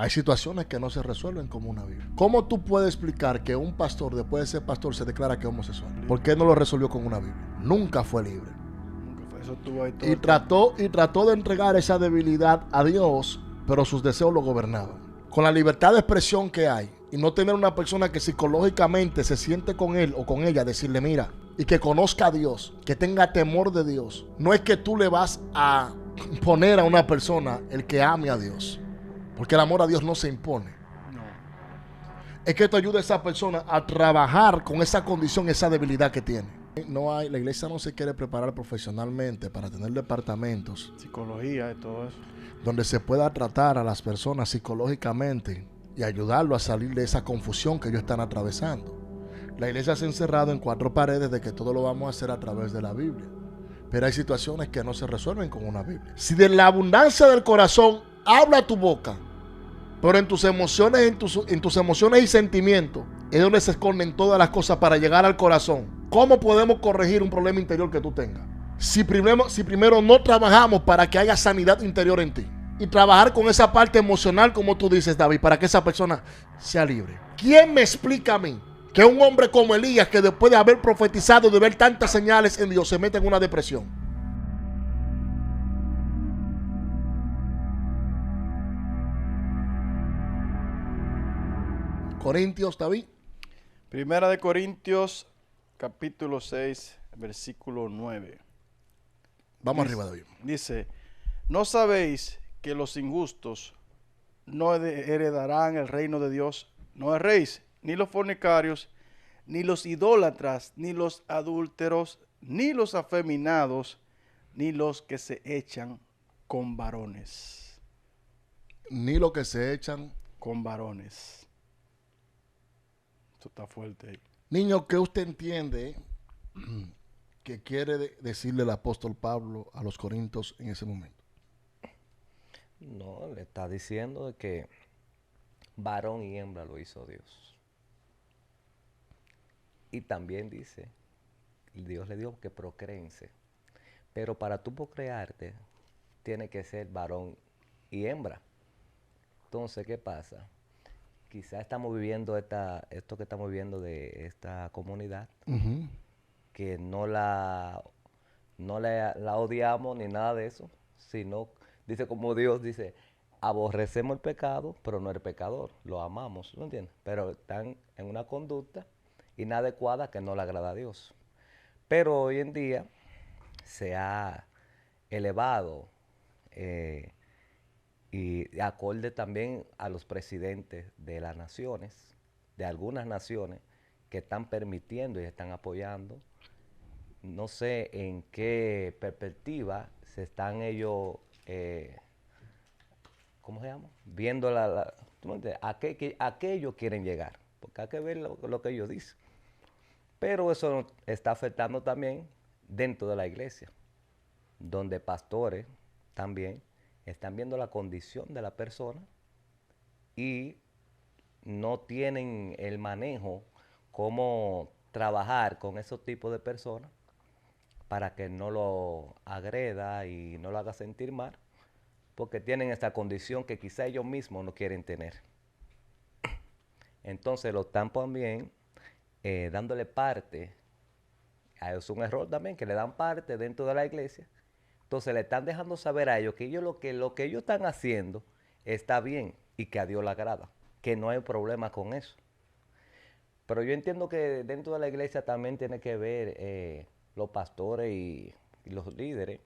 Hay situaciones que no se resuelven como una Biblia. ¿Cómo tú puedes explicar que un pastor, después de ser pastor, se declara que es homosexual? ¿Por qué no lo resolvió con una Biblia? Nunca fue libre. Nunca fue. Eso estuvo ahí todo Y el tiempo. trató de entregar esa debilidad a Dios, pero sus deseos lo gobernaban. Con la libertad de expresión que hay, y no tener una persona que psicológicamente se siente con él o con ella, decirle, mira, y que conozca a Dios, que tenga temor de Dios. No es que tú le vas a poner a una persona el que ame a Dios, porque el amor a Dios no se impone. No. Es que esto ayuda a esa persona a trabajar con esa condición, esa debilidad que tiene. La iglesia no se quiere preparar profesionalmente para tener departamentos Psicología y todo eso. donde se pueda tratar a las personas psicológicamente y ayudarlo a salir de esa confusión que ellos están atravesando. La iglesia se ha encerrado en 4 paredes de que todo lo vamos a hacer a través de la Biblia. Pero hay situaciones que no se resuelven con una Biblia. Si de la abundancia del corazón habla tu boca, pero en tus emociones, en tus emociones y sentimientos es donde se esconden todas las cosas para llegar al corazón. ¿Cómo podemos corregir un problema interior que tú tengas? Si primero no trabajamos para que haya sanidad interior en ti y trabajar con esa parte emocional, como tú dices, David, para que esa persona sea libre. ¿Quién me explica a mí que un hombre como Elías, que después de haber profetizado, de ver tantas señales en Dios, se mete en una depresión? Corintios, David. Primera de Corintios, capítulo 6, versículo 9. Vamos arriba, David. Dice, ¿no sabéis que los injustos no heredarán el reino de Dios? No erréis, ni los fornicarios, ni los idólatras, ni los adúlteros, ni los afeminados, ni los que se echan con varones. Ni lo que se echan. Con varones. Esto está fuerte ahí. Niño, ¿qué usted entiende que quiere decirle el apóstol Pablo a los corintios en ese momento? No, le está diciendo de que varón y hembra lo hizo Dios. Y también dice, Dios le dijo que procréense. Pero para tú procrearte, tiene que ser varón y hembra. Entonces, ¿qué pasa? Quizás estamos viviendo esto que estamos viviendo de esta comunidad, que la odiamos ni nada de eso, sino, dice como Dios dice, aborrecemos el pecado, pero no el pecador, lo amamos, ¿no entiendes? Pero están en una conducta inadecuada que no le agrada a Dios. Pero hoy en día se ha elevado y acorde también a los presidentes de las naciones, de algunas naciones, que están permitiendo y están apoyando. No sé en qué perspectiva se están ellos, ¿cómo se llama? Viendo ¿tú me entiendes? ¿A qué ellos quieren llegar? Porque hay que ver lo que ellos dicen. Pero eso está afectando también dentro de la iglesia, donde pastores también están viendo la condición de la persona y no tienen el manejo cómo trabajar con esos tipos de personas para que no lo agreda y no lo haga sentir mal, porque tienen esta condición que quizá ellos mismos no quieren tener. Entonces lo están también dándole parte, es un error también, que le dan parte dentro de la iglesia. Entonces le están dejando saber a ellos que lo que ellos están haciendo está bien y que a Dios le agrada, que no hay problema con eso. Pero yo entiendo que dentro de la iglesia también tiene que ver los pastores y los líderes,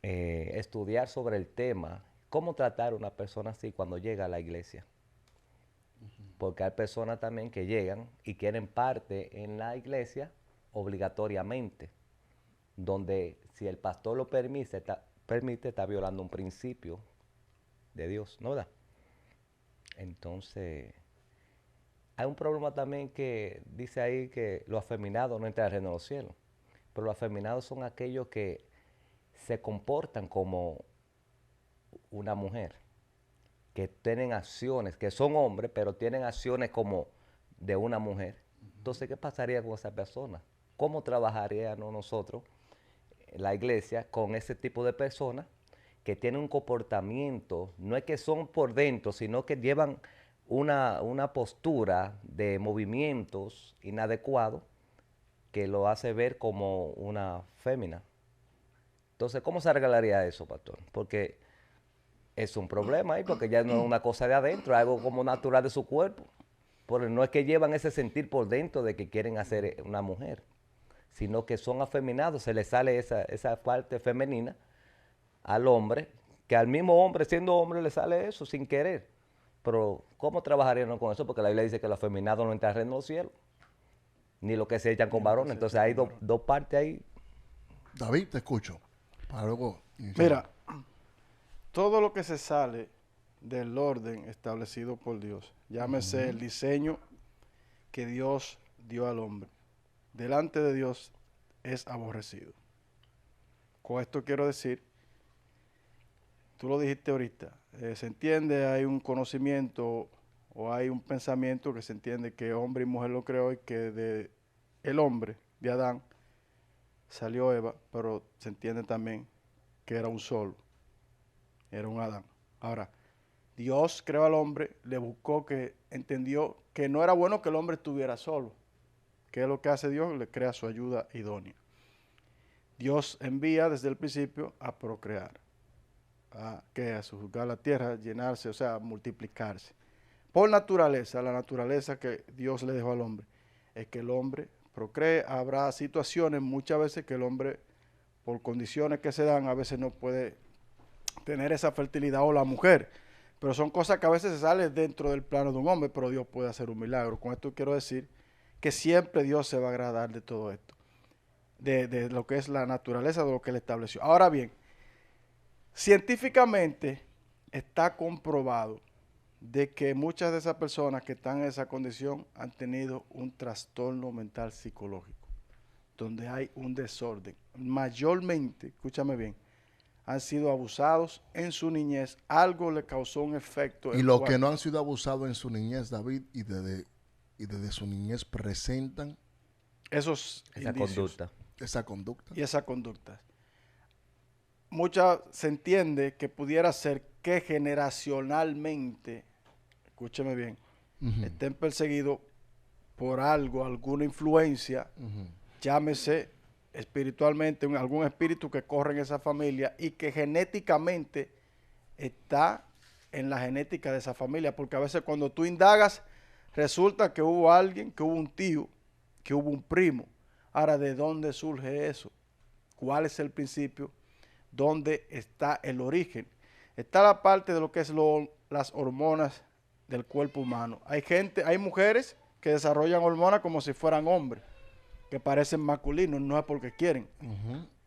estudiar sobre el tema, cómo tratar a una persona así cuando llega a la iglesia. Porque hay personas también que llegan y quieren parte en la iglesia obligatoriamente, donde si el pastor lo permite, está violando un principio de Dios, ¿no verdad? Entonces, hay un problema también que dice ahí que los afeminados no entran al reino de los cielos, pero los afeminados son aquellos que se comportan como una mujer, que tienen acciones, que son hombres, pero tienen acciones como de una mujer. Entonces, ¿qué pasaría con esa persona? ¿Cómo trabajaríamos nosotros, la iglesia, con ese tipo de personas que tienen un comportamiento, no es que son por dentro, sino que llevan una postura de movimientos inadecuados que lo hace ver como una fémina. Entonces, ¿cómo se arreglaría eso, pastor? Porque es un problema ahí, porque ya no es una cosa de adentro, es algo como natural de su cuerpo. Porque no es que llevan ese sentir por dentro de que quieren hacer una mujer, sino que son afeminados, se les sale esa parte femenina al hombre, que al mismo hombre, siendo hombre, le sale eso sin querer. Pero, ¿cómo trabajarían con eso? Porque la Biblia dice que los afeminados no entran en los cielos, ni los que se echan con varones. Entonces hay dos partes ahí. David, te escucho. Para luego Mira, todo lo que se sale del orden establecido por Dios, llámese el diseño que Dios dio al hombre, delante de Dios es aborrecido. Con esto quiero decir, tú lo dijiste ahorita, se entiende, hay un conocimiento o hay un pensamiento que se entiende que hombre y mujer lo creó y que de el hombre, de Adán, salió Eva, pero se entiende también que era un solo, era un Adán. Ahora, Dios creó al hombre, le buscó, que entendió que no era bueno que el hombre estuviera solo. ¿Qué es lo que hace Dios? Le crea su ayuda idónea. Dios envía desde el principio a procrear, a sujuzgar la tierra, llenarse, o sea, multiplicarse. Por naturaleza, la naturaleza que Dios le dejó al hombre es que el hombre procree. Habrá situaciones muchas veces que el hombre, por condiciones que se dan, a veces no puede tener esa fertilidad, o la mujer, pero son cosas que a veces se salen dentro del plano de un hombre, pero Dios puede hacer un milagro. Con esto quiero decir que siempre Dios se va a agradar de todo esto, de lo que es la naturaleza, de lo que Él estableció. Ahora bien, científicamente está comprobado de que muchas de esas personas que están en esa condición han tenido un trastorno mental psicológico, donde hay un desorden. Mayormente, escúchame bien, han sido abusados en su niñez, algo le causó un efecto. Y los que no han sido abusados en su niñez, David, y desde su niñez presentan esos Esa indicios conducta. esa conducta. y esa conducta. Muchas se entiende que pudiera ser que generacionalmente, escúcheme bien, estén perseguidos por algo, alguna influencia, llámese espiritualmente, algún espíritu que corre en esa familia y que genéticamente está en la genética de esa familia, porque a veces cuando tú indagas, resulta que hubo alguien, que hubo un tío, que hubo un primo. Ahora, ¿de dónde surge eso? ¿Cuál es el principio? ¿Dónde está el origen? Está la parte de lo que es las hormonas del cuerpo humano. Hay mujeres que desarrollan hormonas como si fueran hombres, que parecen masculinos, no es porque quieren.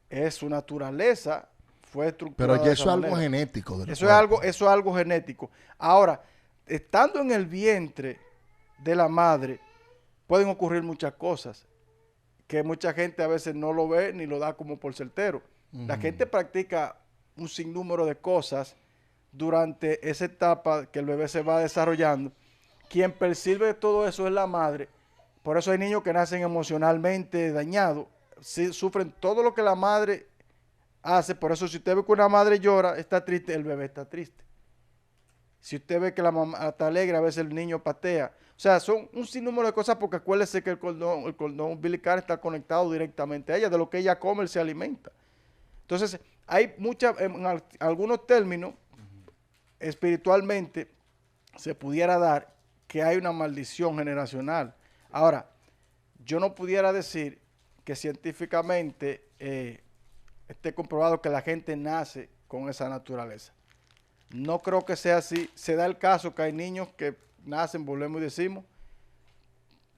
Es su naturaleza, fue estructurada. Pero ya eso es algo genético. Eso es algo genético. Ahora, estando en el vientre de la madre, pueden ocurrir muchas cosas que mucha gente a veces no lo ve ni lo da como por certero. La gente practica un sinnúmero de cosas durante esa etapa que el bebé se va desarrollando. Quien percibe todo eso es la madre. Por eso hay niños que nacen emocionalmente dañados, sufren todo lo que la madre hace. Por eso si usted ve que una madre llora, está triste, el bebé está triste. Si usted ve que la mamá está alegre, a veces el niño patea. O sea, son un sinnúmero de cosas, porque acuérdese que el cordón umbilical está conectado directamente a ella, de lo que ella come, él se alimenta. Entonces, hay en algunos términos, espiritualmente, se pudiera dar que hay una maldición generacional. Ahora, yo no pudiera decir que científicamente esté comprobado que la gente nace con esa naturaleza. No creo que sea así. Se da el caso que hay niños que nacen, volvemos y decimos,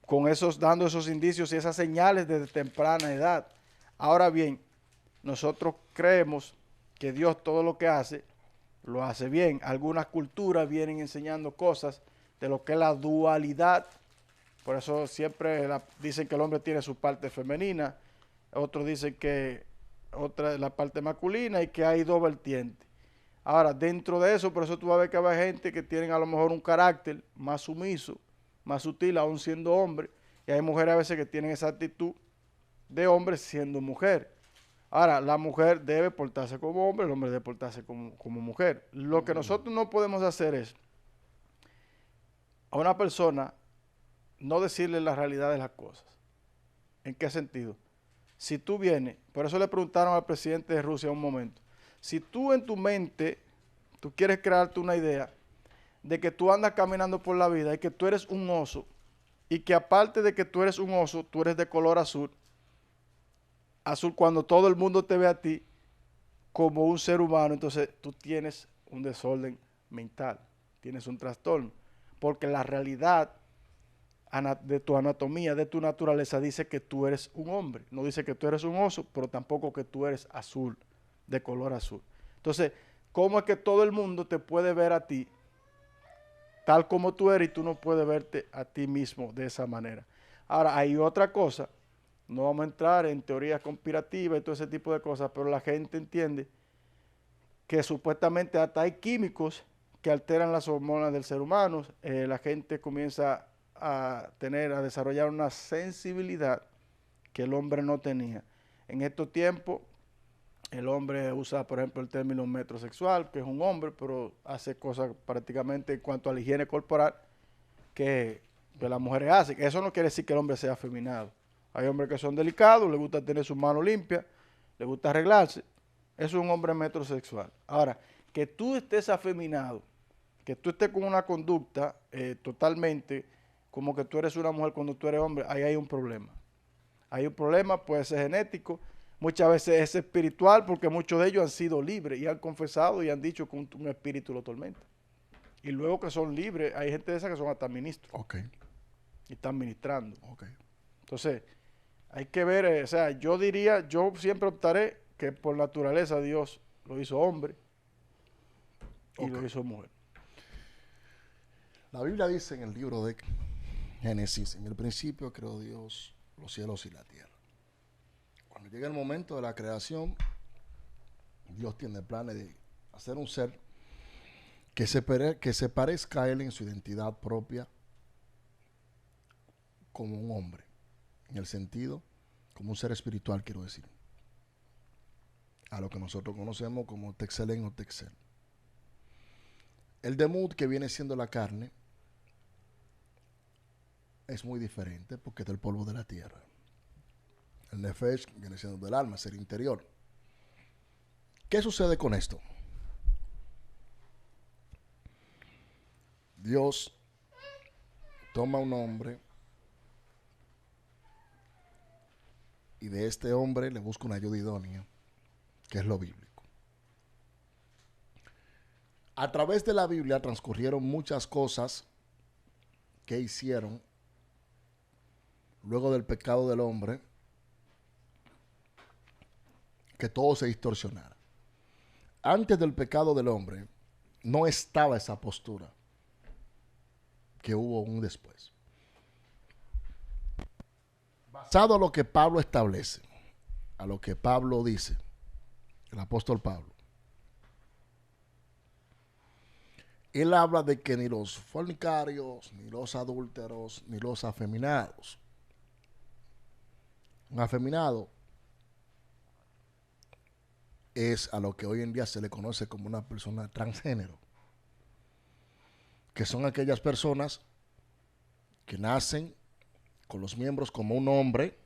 con dando esos indicios y esas señales desde temprana edad. Ahora bien, nosotros creemos que Dios todo lo que hace, lo hace bien. Algunas culturas vienen enseñando cosas de lo que es la dualidad. Por eso siempre dicen que el hombre tiene su parte femenina, otros dicen que otra es la parte masculina y que hay dos vertientes. Ahora, dentro de eso, por eso tú vas a ver que hay gente que tienen a lo mejor un carácter más sumiso, más sutil, aún siendo hombre, y hay mujeres a veces que tienen esa actitud de hombre siendo mujer. Ahora, la mujer debe portarse como hombre, el hombre debe portarse como mujer. Lo que nosotros no podemos hacer es a una persona no decirle la realidad de las cosas. ¿En qué sentido? Si tú vienes, por eso le preguntaron al presidente de Rusia un momento, si tú en tu mente, tú quieres crearte una idea de que tú andas caminando por la vida y que tú eres un oso, y que aparte de que tú eres un oso, tú eres de color azul, azul cuando todo el mundo te ve a ti como un ser humano, entonces tú tienes un desorden mental, tienes un trastorno, porque la realidad de tu anatomía, de tu naturaleza, dice que tú eres un hombre, no dice que tú eres un oso, pero tampoco que tú eres azul, de color azul. Entonces, ¿cómo es que todo el mundo te puede ver a ti tal como tú eres y tú no puedes verte a ti mismo de esa manera? Ahora, hay otra cosa, no vamos a entrar en teorías conspirativas y todo ese tipo de cosas, pero la gente entiende que supuestamente hasta hay químicos que alteran las hormonas del ser humano. La gente comienza a desarrollar una sensibilidad que el hombre no tenía. En estos tiempos, el hombre usa, por ejemplo, el término metrosexual, que es un hombre, pero hace cosas prácticamente en cuanto a la higiene corporal que las mujeres hacen. Eso no quiere decir que el hombre sea afeminado. Hay hombres que son delicados, les gusta tener sus manos limpias, les gusta arreglarse. Eso es un hombre metrosexual. Ahora, que tú estés afeminado, que tú estés con una conducta totalmente como que tú eres una mujer cuando tú eres hombre, ahí hay un problema. Hay un problema, puede ser genético, muchas veces es espiritual, porque muchos de ellos han sido libres y han confesado y han dicho que un espíritu lo tormenta. Y luego que son libres, hay gente de esas que son hasta ministros. Ok. Y están ministrando. Ok. Entonces, hay que ver, o sea, yo diría, yo siempre optaré que por naturaleza Dios lo hizo hombre y lo hizo mujer. La Biblia dice en el libro de Génesis, en el principio creó Dios los cielos y la tierra. Cuando llega el momento de la creación, Dios tiene planes de hacer un ser que se parezca a Él en su identidad propia como un hombre, en el sentido, como un ser espiritual, quiero decir, a lo que nosotros conocemos como Texelén o Texel. El Demut, que viene siendo la carne, es muy diferente porque es del polvo de la tierra. El Nefesh viene siendo del alma, ser interior. ¿Qué sucede con esto? Dios toma un hombre y de este hombre le busca una ayuda idónea, que es lo bíblico. A través de la Biblia transcurrieron muchas cosas que hicieron luego del pecado del hombre, que todo se distorsionara. Antes del pecado del hombre no estaba esa postura que hubo un después. Basado a lo que Pablo establece, a lo que Pablo dice, el apóstol Pablo, él habla de que ni los fornicarios, ni los adúlteros, ni los afeminados. Un afeminado es a lo que hoy en día se le conoce como una persona transgénero, que son aquellas personas que nacen con los miembros como un hombre,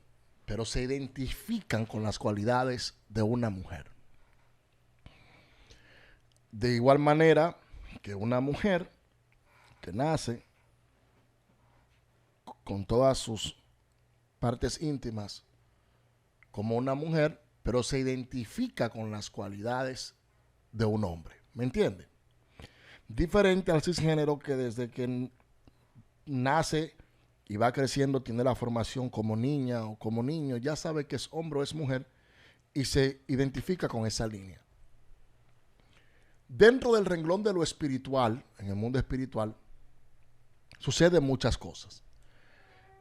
pero se identifican con las cualidades de una mujer. De igual manera que una mujer que nace con todas sus partes íntimas como una mujer, pero se identifica con las cualidades de un hombre. ¿Me entiende? Diferente al cisgénero, que desde que nace y va creciendo tiene la formación como niña o como niño, ya sabe que es hombre o es mujer y se identifica con esa línea. Dentro del renglón de lo espiritual, en el mundo espiritual, suceden muchas cosas.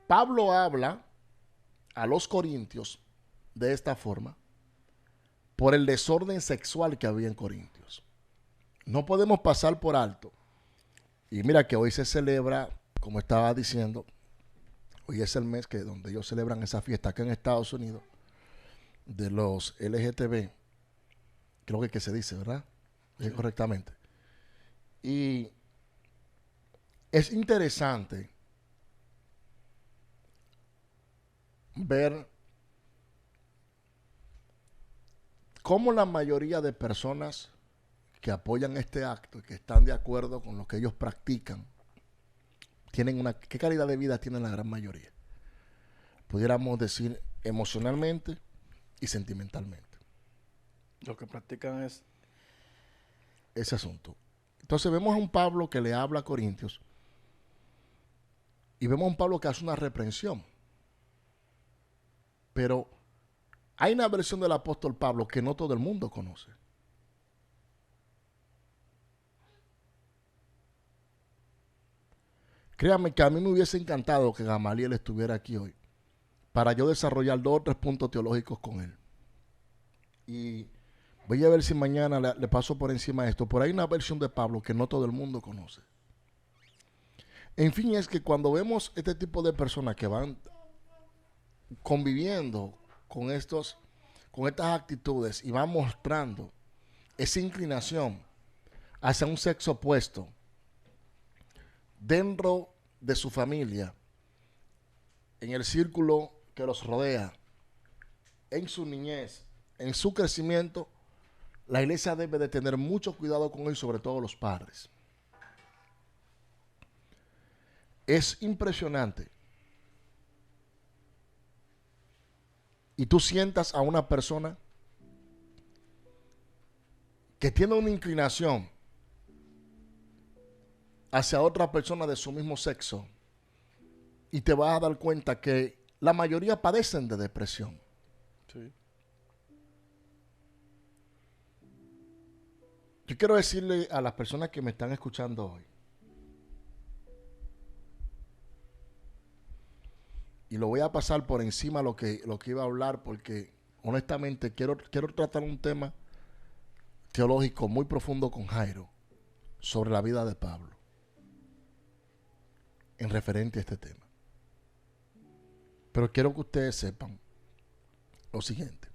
Pablo habla a los corintios de esta forma por el desorden sexual que había en Corintios. No podemos pasar por alto. Y mira que hoy se celebra, como estaba diciendo, hoy es el mes donde ellos celebran esa fiesta acá en Estados Unidos, de los LGTB, creo que se dice, ¿verdad? Sí. Correctamente. Y es interesante ver cómo la mayoría de personas que apoyan este acto, que están de acuerdo con lo que ellos practican, ¿qué calidad de vida tienen la gran mayoría? Pudiéramos decir emocionalmente y sentimentalmente. Lo que practican es... Ese asunto. Entonces vemos a un Pablo que le habla a Corintios y vemos a un Pablo que hace una reprensión. Pero hay una versión del apóstol Pablo que no todo el mundo conoce. Créanme que a mí me hubiese encantado que Gamaliel estuviera aquí hoy para yo desarrollar 2 o 3 puntos teológicos con él. Y voy a ver si mañana le paso por encima de esto. Por ahí hay una versión de Pablo que no todo el mundo conoce. En fin, es que cuando vemos este tipo de personas que van conviviendo con estas actitudes y van mostrando esa inclinación hacia un sexo opuesto dentro de su familia, en el círculo que los rodea, en su niñez, en su crecimiento, la iglesia debe de tener mucho cuidado con él, sobre todo los padres. Es impresionante. Y tú sientas a una persona que tiene una inclinación hacia otra persona de su mismo sexo y te vas a dar cuenta que la mayoría padecen de depresión. Sí. Yo quiero decirle a las personas que me están escuchando hoy, y lo voy a pasar por encima lo que iba a hablar, porque honestamente quiero tratar un tema teológico muy profundo con Jairo sobre la vida de Pablo en referente a este tema. Pero quiero que ustedes sepan lo siguiente.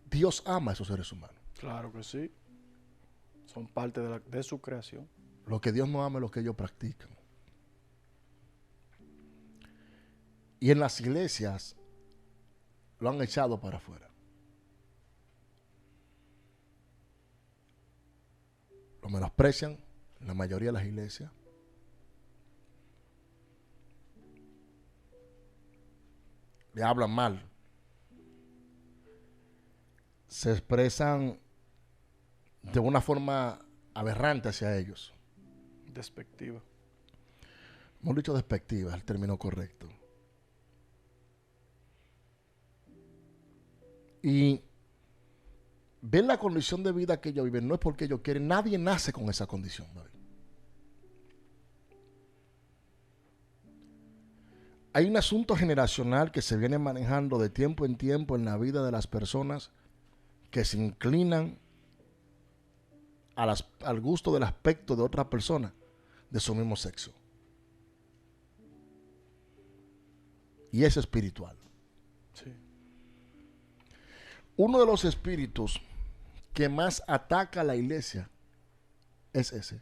Dios ama a esos seres humanos. Claro que sí. Son parte de su creación. Lo que Dios no ama es lo que ellos practican. Y en las iglesias lo han echado para afuera. Lo menosprecian en la mayoría de las iglesias. Le hablan mal. Se expresan de una forma aberrante hacia ellos. Despectiva. Hemos dicho despectiva, es el término correcto. Y ven la condición de vida que ellos viven, no es porque ellos quieren, nadie nace con esa condición, David. Hay un asunto generacional que se viene manejando de tiempo en tiempo en la vida de las personas que se inclinan al gusto del aspecto de otra persona de su mismo sexo. Y es espiritual. Sí. Uno de los espíritus que más ataca a la iglesia es ese.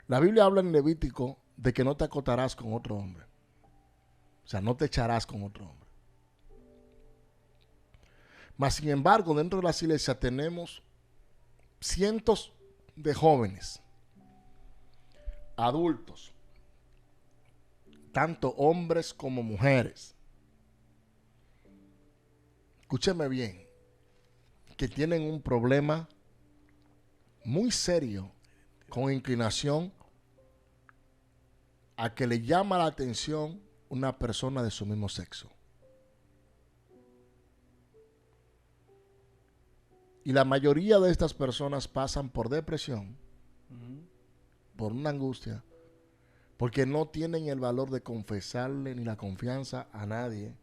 La Biblia habla en Levítico de que no te acotarás con otro hombre. O sea, no te echarás con otro hombre. Mas, sin embargo, dentro de las iglesias tenemos cientos de jóvenes, adultos, tanto hombres como mujeres. Escúcheme bien, que tienen un problema muy serio con inclinación a que le llama la atención una persona de su mismo sexo. Y la mayoría de estas personas pasan por depresión, por una angustia, porque no tienen el valor de confesarle ni la confianza a nadie,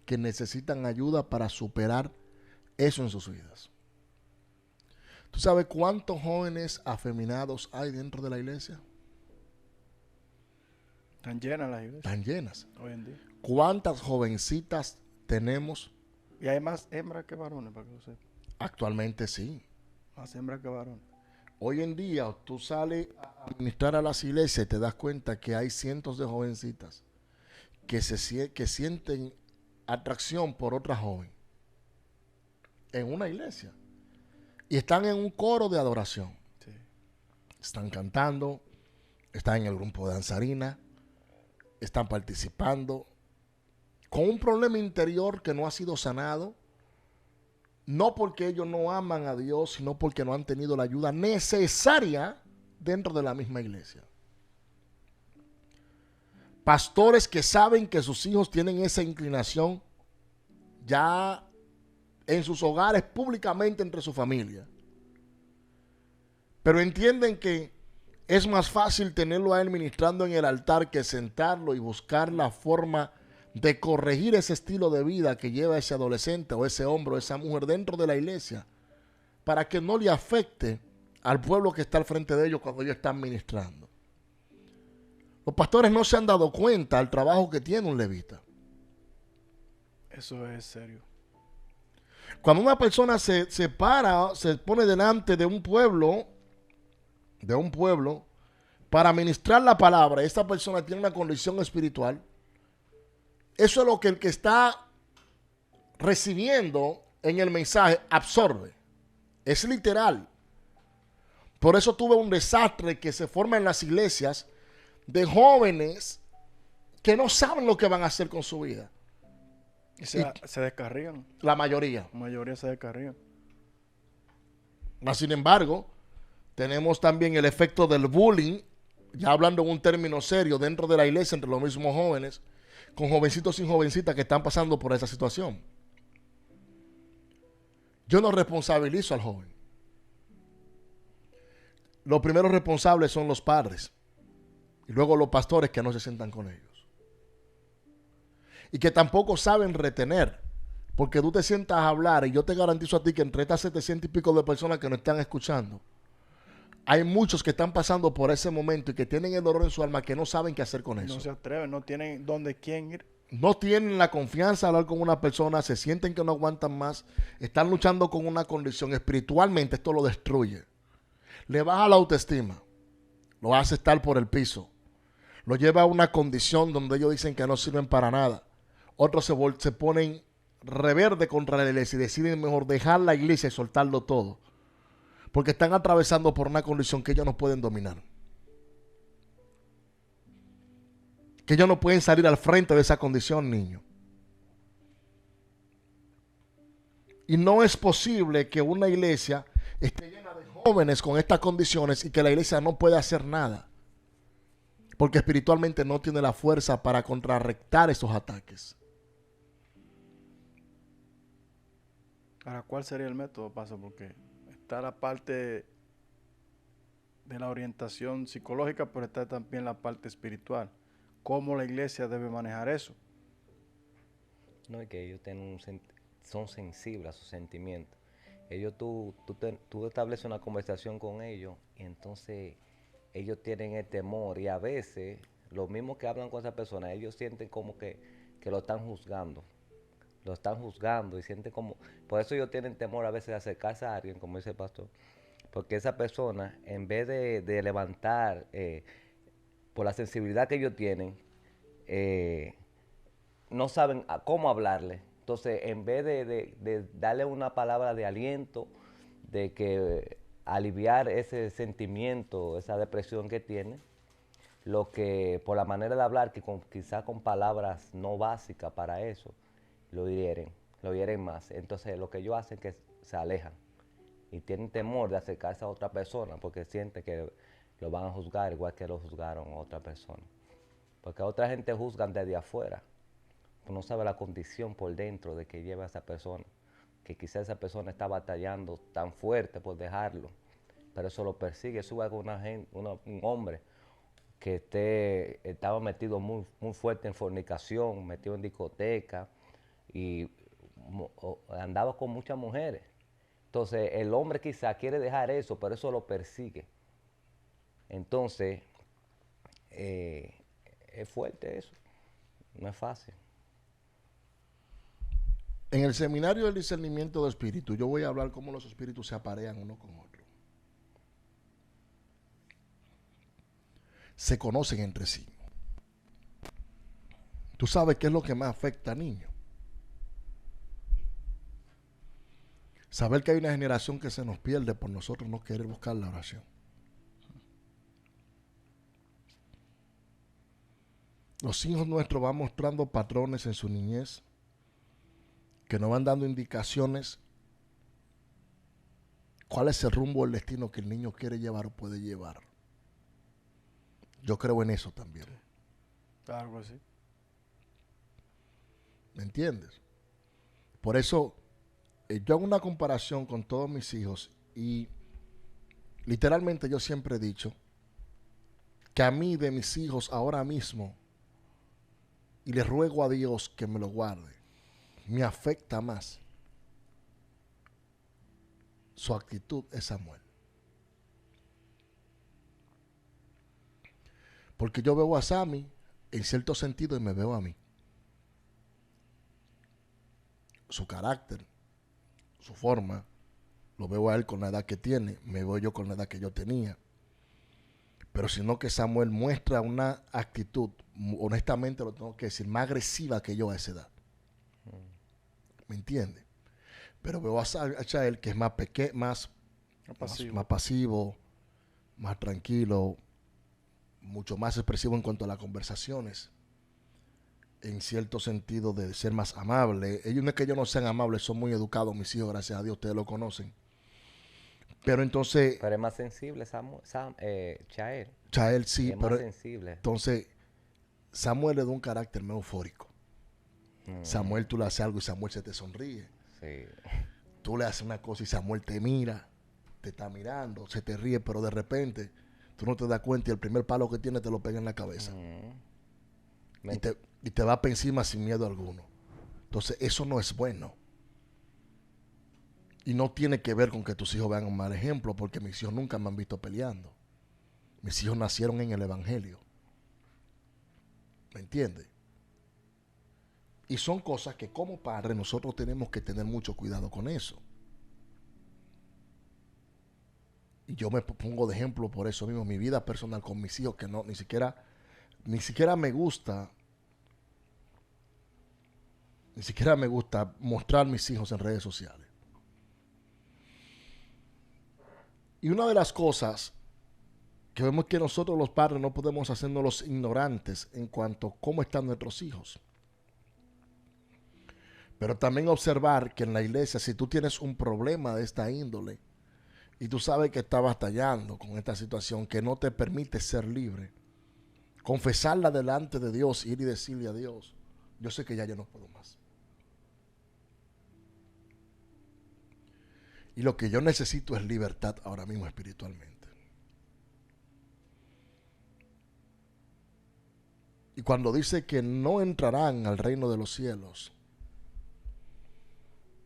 que necesitan ayuda para superar eso en sus vidas. ¿Tú sabes cuántos jóvenes afeminados hay dentro de la iglesia? Están llenas las iglesias Están llenas. hoy en día. ¿Cuántas jovencitas tenemos? Y hay más hembras que varones, para que lo sepa. Actualmente sí. Más hembras que varones. Hoy en día tú sales a ministrar a las iglesias y te das cuenta que hay cientos de jovencitas que sienten atracción por otra joven en una iglesia y están en un coro de adoración. Sí. Están cantando, están en el grupo de danzarina, están participando con un problema interior que no ha sido sanado, no porque ellos no aman a Dios, sino porque no han tenido la ayuda necesaria dentro de la misma iglesia. Pastores que saben que sus hijos tienen esa inclinación ya en sus hogares, públicamente entre su familia, pero entienden que es más fácil tenerlo a él ministrando en el altar que sentarlo y buscar la forma de corregir ese estilo de vida que lleva ese adolescente o ese hombre o esa mujer dentro de la iglesia para que no le afecte al pueblo que está al frente de ellos cuando ellos están ministrando. Los pastores no se han dado cuenta del trabajo que tiene un levita. Eso es serio. Cuando una persona se para, se pone delante de un pueblo, para ministrar la palabra, esta persona tiene una condición espiritual. Eso es lo que el que está recibiendo en el mensaje absorbe. Es literal. Por eso tuve un desastre que se forma en las iglesias de jóvenes que no saben lo que van a hacer con su vida. Y se descarrían. La mayoría. La mayoría se descarrían. Mas, sin embargo, tenemos también el efecto del bullying, ya hablando en un término serio, dentro de la iglesia, entre los mismos jóvenes, con jovencitos y jovencitas que están pasando por esa situación. Yo no responsabilizo al joven. Los primeros responsables son los padres y luego los pastores que no se sientan con ellos. Y que tampoco saben retener, porque tú te sientas a hablar y yo te garantizo a ti que entre estas 700 y pico de personas que nos están escuchando, hay muchos que están pasando por ese momento y que tienen el dolor en su alma que no saben qué hacer con eso. No se atreven, no tienen dónde quién ir. No tienen la confianza de hablar con una persona, se sienten que no aguantan más, están luchando con una condición. Espiritualmente esto lo destruye. Le baja la autoestima, lo hace estar por el piso, lo lleva a una condición donde ellos dicen que no sirven para nada. Otros se ponen reverde contra la iglesia y deciden mejor dejar la iglesia y soltarlo todo, porque están atravesando por una condición que ellos no pueden dominar. Que ellos no pueden salir al frente de esa condición, niño. Y no es posible que una iglesia esté llena de jóvenes con estas condiciones y que la iglesia no pueda hacer nada, porque espiritualmente no tiene la fuerza para contrarrestar esos ataques. Ahora, ¿cuál sería el método, Paso? Porque está la parte de la orientación psicológica, pero está también la parte espiritual. ¿Cómo la iglesia debe manejar eso? No, es que ellos son sensibles a sus sentimientos. Ellos, tú estableces una conversación con ellos y entonces ellos tienen el temor y a veces los mismos que hablan con esa persona, ellos sienten como que lo están juzgando. Lo están juzgando y sienten como... Por eso ellos tienen temor a veces de acercarse a alguien, como dice el pastor. Porque esa persona, en vez de levantar... por la sensibilidad que ellos tienen, no saben cómo hablarle. Entonces, en vez de darle una palabra de aliento, de que aliviar ese sentimiento, esa depresión que tiene, lo que por la manera de hablar, que quizás con palabras no básicas para eso, lo hieren más. Entonces, lo que ellos hacen es que se alejan y tienen temor de acercarse a otra persona porque sienten que lo van a juzgar igual que lo juzgaron a otra persona. Porque a otra gente juzgan desde afuera. No sabe la condición por dentro de que lleva esa persona. Que quizás esa persona está batallando tan fuerte por dejarlo. Pero eso lo persigue. Sube con un hombre que estaba metido muy fuerte en fornicación, metido en discoteca y andaba con muchas mujeres. Entonces el hombre quizás quiere dejar eso, pero eso lo persigue. Entonces, es fuerte eso, no es fácil. En el seminario del discernimiento de espíritu, yo voy a hablar cómo los espíritus se aparean uno con otro. Se conocen entre sí. ¿Tú sabes qué es lo que más afecta a niños? Saber que hay una generación que se nos pierde por nosotros no querer buscar la oración. Los hijos nuestros van mostrando patrones en su niñez que nos van dando indicaciones cuál es el rumbo o el destino que el niño quiere llevar o puede llevar. Yo creo en eso también. Algo así. ¿Me entiendes? Por eso yo hago una comparación con todos mis hijos y literalmente yo siempre he dicho que a mí de mis hijos ahora mismo, y le ruego a Dios que me lo guarde, me afecta más su actitud es Samuel. Porque yo veo a Sammy en cierto sentido y me veo a mí. Su carácter, su forma, lo veo a él con la edad que tiene, me veo yo con la edad que yo tenía. Pero sino que Samuel muestra una actitud, honestamente lo tengo que decir, más agresiva que yo a esa edad. ¿Me entiendes? Pero veo a Chael que es más pequeño, más pasivo, más tranquilo, mucho más expresivo en cuanto a las conversaciones, en cierto sentido de ser más amable. Ellos no es que ellos no sean amables, son muy educados, mis hijos, gracias a Dios, ustedes lo conocen. Pero entonces... Pero es más sensible, Chael. Chael sí, es pero... más sensible. Entonces, Samuel es de un carácter más eufórico. Samuel, tú le haces algo y Samuel se te sonríe. Sí. Tú le haces una cosa y Samuel te mira, te está mirando, se te ríe, pero de repente tú no te das cuenta y el primer palo que tiene te lo pega en la cabeza. Y te va para encima sin miedo alguno. Entonces, eso no es bueno. Y no tiene que ver con que tus hijos vean un mal ejemplo, porque mis hijos nunca me han visto peleando. Mis hijos nacieron en el Evangelio. ¿Me entiendes? Y son cosas que como padres nosotros tenemos que tener mucho cuidado con eso. Y yo me pongo de ejemplo por eso mismo, mi vida personal con mis hijos, que no, ni siquiera me gusta mostrar mis hijos en redes sociales. Y una de las cosas que vemos que nosotros los padres no podemos hacernos los ignorantes en cuanto a cómo están nuestros hijos. Pero también observar que en la iglesia, si tú tienes un problema de esta índole y tú sabes que estás batallando con esta situación que no te permite ser libre, confesarla delante de Dios, ir y decirle a Dios, yo sé que ya yo no puedo más. Y lo que yo necesito es libertad ahora mismo espiritualmente. Y cuando dice que no entrarán al reino de los cielos,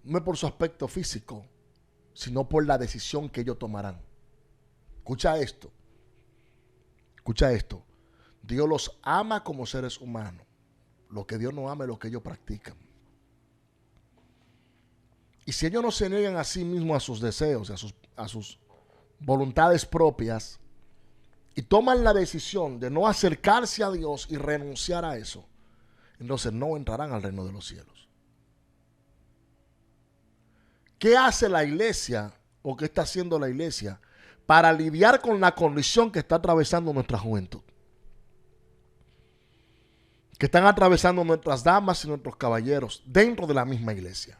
no es por su aspecto físico, sino por la decisión que ellos tomarán. Escucha esto. Escucha esto. Dios los ama como seres humanos. Lo que Dios no ama es lo que ellos practican. Y si ellos no se niegan a sí mismos a sus deseos, a sus voluntades propias, y toman la decisión de no acercarse a Dios y renunciar a eso, entonces no entrarán al reino de los cielos. ¿Qué hace la iglesia o qué está haciendo la iglesia para lidiar con la condición que está atravesando nuestra juventud? Que están atravesando nuestras damas y nuestros caballeros dentro de la misma iglesia.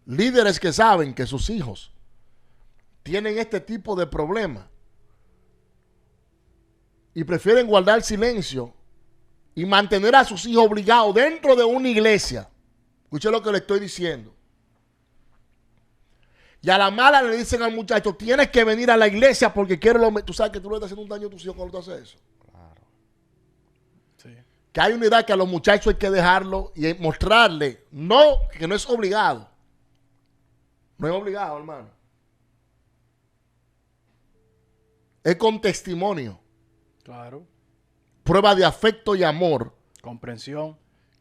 Líderes que saben que sus hijos tienen este tipo de problema y prefieren guardar silencio y mantener a sus hijos obligados dentro de una iglesia. Escuche lo que le estoy diciendo. Y a la mala le dicen al muchacho, tienes que venir a la iglesia porque quieres lo... Tú sabes que tú le estás haciendo un daño a tus hijos cuando tú haces eso. Claro. Sí. Que hay una edad que a los muchachos hay que dejarlo y mostrarle, no, que no es obligado. No es obligado, hermano. Es con testimonio. Claro. Prueba de afecto y amor. Comprensión.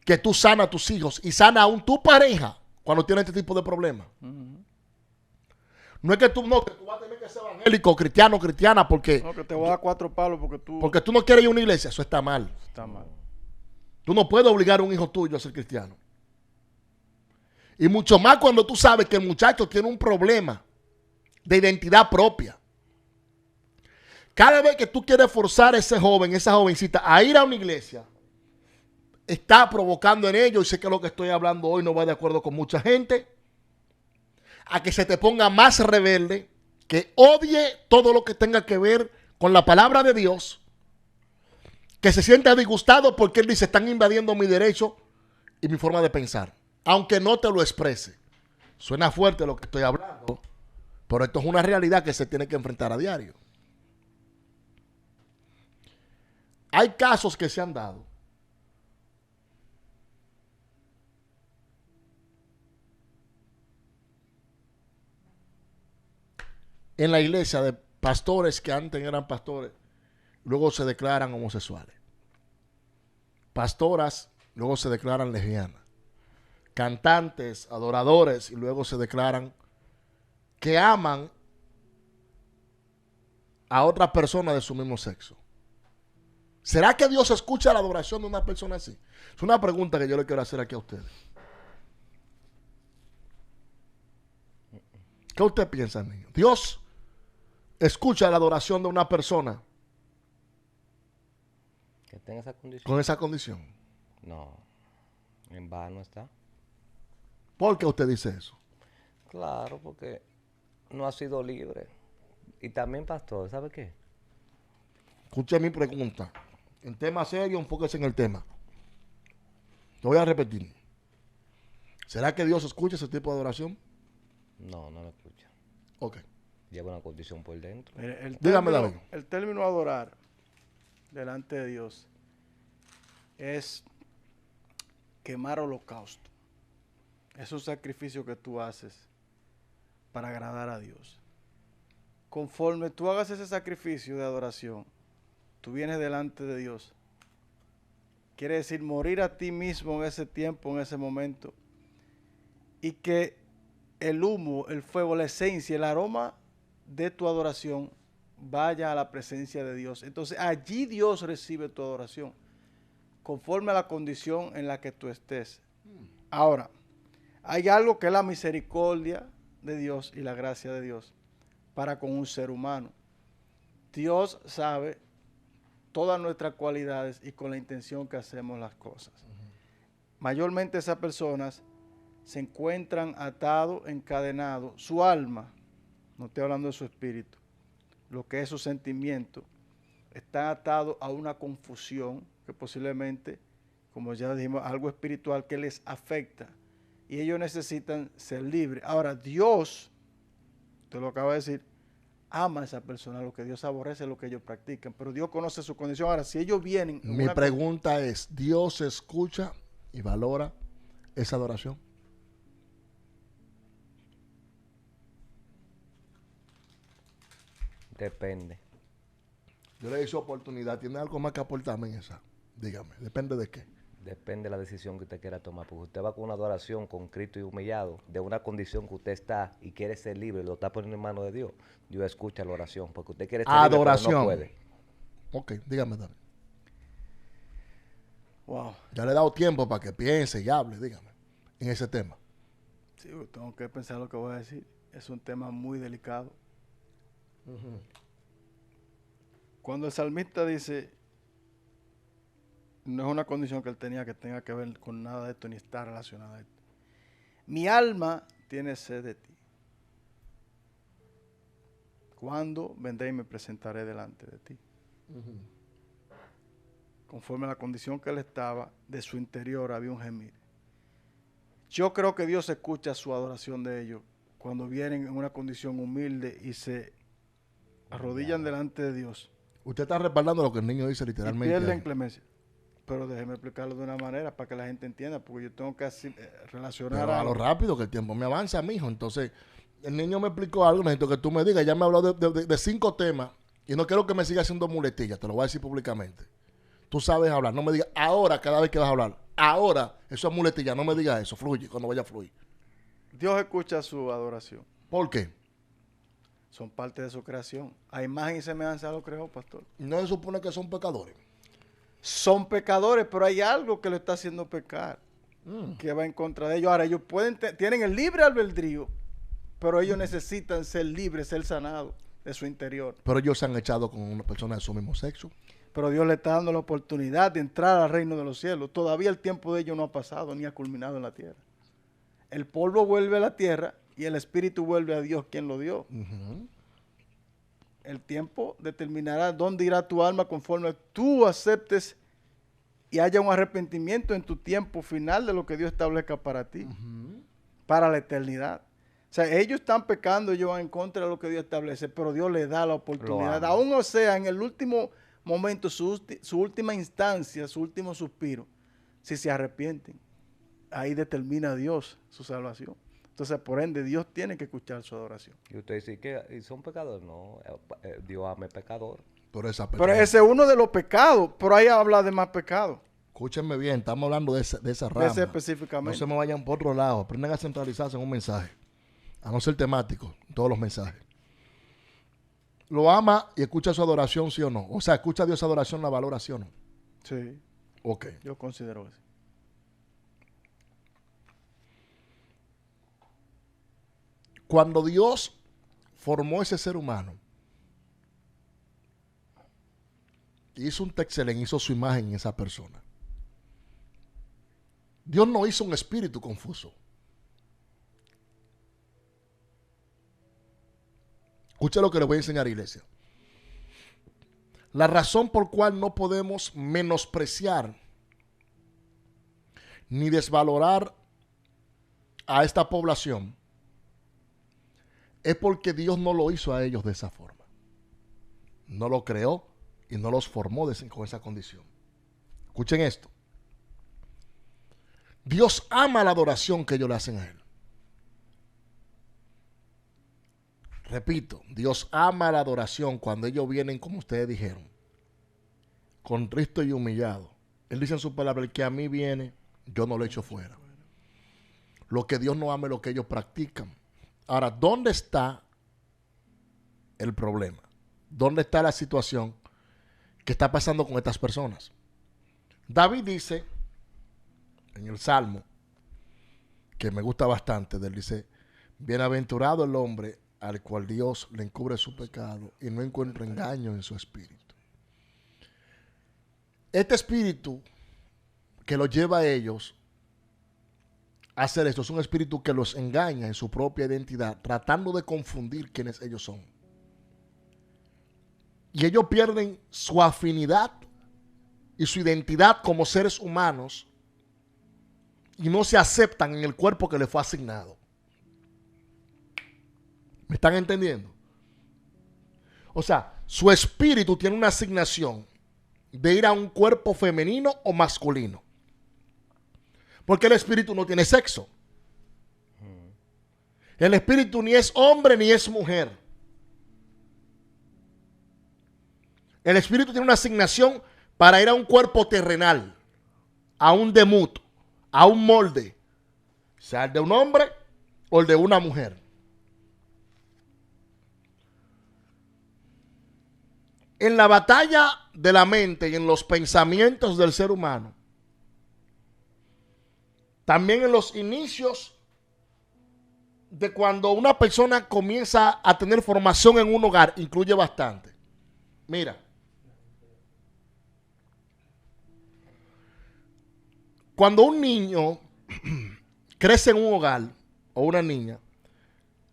que tú sanas a tus hijos y sanas aún tu pareja cuando tienes este tipo de problemas. No es que tú vas a tener que ser evangélico, cristiano, cristiana, porque, No, que te voy a dar 4 palos porque tú no quieres ir a una iglesia. Eso está mal. Está mal. Tú no puedes obligar a un hijo tuyo a ser cristiano. Y mucho más cuando tú sabes que el muchacho tiene un problema de identidad propia. Cada vez que tú quieres forzar a ese joven, esa jovencita, a ir a una iglesia, está provocando en ellos, y sé que lo que estoy hablando hoy no va de acuerdo con mucha gente, a que se te ponga más rebelde, que odie todo lo que tenga que ver con la palabra de Dios, que se sienta disgustado porque él dice, están invadiendo mi derecho y mi forma de pensar, aunque no te lo exprese. Suena fuerte lo que estoy hablando, pero esto es una realidad que se tiene que enfrentar a diario. Hay casos que se han dado en la iglesia de pastores que antes eran pastores, luego se declaran homosexuales. Pastoras, luego se declaran lesbianas. Cantantes, adoradores, y luego se declaran que aman a otras personas de su mismo sexo. ¿Será que Dios escucha la adoración de una persona así? Es una pregunta que yo le quiero hacer aquí a ustedes. ¿Qué usted piensa, niño? ¿Dios escucha la adoración de una persona Que tenga esa condición. con esa condición? No, en vano está. ¿Por qué usted dice eso? Claro, porque no ha sido libre. Y también, pastor, ¿sabe qué? Escuche mi pregunta. En tema serio, enfóquese en el tema. Lo voy a repetir. ¿Será que Dios escucha ese tipo de adoración? No, no lo escucha. Ok. Lleva una condición por dentro. Mire, Dígame, David. el término adorar delante de Dios es quemar holocausto. Es un sacrificio que tú haces para agradar a Dios. Conforme tú hagas ese sacrificio de adoración, tú vienes delante de Dios. Quiere decir morir a ti mismo en ese tiempo, en ese momento. Y que el humo, el fuego, la esencia, el aroma de tu adoración vaya a la presencia de Dios. Entonces allí Dios recibe tu adoración, conforme a la condición en la que tú estés. Ahora, hay algo que es la misericordia de Dios y la gracia de Dios para con un ser humano. Dios sabe todas nuestras cualidades y con la intención que hacemos las cosas. Mayormente esas personas se encuentran atados, encadenados, su alma, no estoy hablando de su espíritu, lo que es su sentimiento, está atado a una confusión que posiblemente, como ya dijimos, algo espiritual que les afecta y ellos necesitan ser libres. Ahora, Dios, te lo acabo de decir, ama a esa persona, lo que Dios aborrece es lo que ellos practican, pero Dios conoce su condición. Ahora, si ellos vienen... Mi pregunta es, ¿Dios escucha y valora esa adoración? Depende. Yo le hice oportunidad. ¿Tiene algo más que aportarme en esa? Dígame, ¿depende de qué? Depende de la decisión que usted quiera tomar. Porque usted va con una adoración con Cristo y humillado, de una condición que usted está y quiere ser libre, lo está poniendo en manos de Dios. Dios escucha la oración, porque usted quiere ser adoración. libre, pero no puede. Ok, dígame, David. Wow. Ya le he dado tiempo para que piense y hable, dígame, en ese tema. Sí, tengo que pensar lo que voy a decir. Es un tema muy delicado. Cuando el salmista dice, no es una condición que él tenía que tenga que ver con nada de esto ni está relacionada a esto. Mi alma tiene sed de ti. ¿Cuándo vendré y me presentaré delante de ti? Conforme a la condición que él estaba, de su interior había un gemir. Yo creo que Dios escucha su adoración de ellos cuando vienen en una condición humilde y se arrodillan delante de Dios. Usted está respaldando lo que el niño dice Y literalmente. pierden clemencia. Pero déjeme explicarlo de una manera para que la gente entienda, porque yo tengo que así, relacionar Pero a lo rápido, que el tiempo me avanza, mijo. Entonces, el niño me explicó algo, necesito que tú me digas. Ya me habló de 5 temas y no quiero que me siga haciendo muletillas, te lo voy a decir públicamente. Tú sabes hablar, no me digas ahora cada vez que vas a hablar. ahora, eso es muletilla, no me diga eso, fluye cuando vaya a fluir. Dios escucha su adoración. ¿Por qué? Son parte de su creación. A imagen y semejanza lo creó, pastor. No se supone que son pecadores. Son pecadores, pero hay algo que lo está haciendo pecar, que va en contra de ellos. Ahora, ellos tienen el libre albedrío, pero ellos necesitan ser libres, ser sanados de su interior. Pero ellos se han echado con una persona de su mismo sexo. Pero Dios le está dando la oportunidad de entrar al reino de los cielos. Todavía el tiempo de ellos no ha pasado ni ha culminado en la tierra. El polvo vuelve a la tierra y el espíritu vuelve a Dios, quien lo dio. El tiempo determinará dónde irá tu alma conforme tú aceptes y haya un arrepentimiento en tu tiempo final de lo que Dios establezca para ti, para la eternidad. O sea, ellos están pecando, ellos van en contra de lo que Dios establece, pero Dios les da la oportunidad. Aún o sea, en el último momento, su última instancia, su último suspiro, si se arrepienten, ahí determina Dios su salvación. Entonces, por ende, Dios tiene que escuchar su adoración. Y usted dice que son pecadores. No, Dios ama al pecador. Pero Pero ese es uno de los pecados, pero ahí habla de más pecados. Escúchenme bien, estamos hablando de esa rama. De ese específicamente. No se me vayan por otro lado. Aprendan a centralizarse en un mensaje. A no ser temático en todos los mensajes. ¿Lo ama y escucha su adoración, sí o no? O sea, ¿escucha a Dios adoración, la valora, sí o no? Sí. Ok. Yo considero eso. Cuando Dios formó ese ser humano, hizo un texelén, hizo su imagen en esa persona. Dios no hizo un espíritu confuso. Escucha lo que les voy a enseñar, iglesia. La razón por cual no podemos menospreciar ni desvalorar a esta población es porque Dios no lo hizo a ellos de esa forma. No lo creó y no los formó con esa condición. Escuchen esto. Dios ama la adoración que ellos le hacen a Él. Repito, Dios ama la adoración cuando ellos vienen, como ustedes dijeron, contristo y humillado. Él dice en su palabra, el que a mí viene, yo no lo echo fuera. Lo que Dios no ama es lo que ellos practican. Ahora, ¿dónde está el problema? ¿Dónde está la situación que está pasando con estas personas? David dice, en el Salmo, que me gusta bastante, él dice, bienaventurado el hombre al cual Dios le encubre su pecado y no encuentra engaño en su espíritu. Este espíritu que los lleva a ellos a hacer esto es un espíritu que los engaña en su propia identidad, tratando de confundir quiénes ellos son. Y ellos pierden su afinidad y su identidad como seres humanos y no se aceptan en el cuerpo que les fue asignado. ¿Me están entendiendo? O sea, su espíritu tiene una asignación de ir a un cuerpo femenino o masculino. Porque el espíritu no tiene sexo. El espíritu ni es hombre ni es mujer. El espíritu tiene una asignación para ir a un cuerpo terrenal, a un demut, a un molde, sea el de un hombre o el de una mujer. En la batalla de la mente y en los pensamientos del ser humano, también en los inicios de cuando una persona comienza a tener formación en un hogar, incluye bastante. Mira, cuando un niño crece en un hogar o una niña,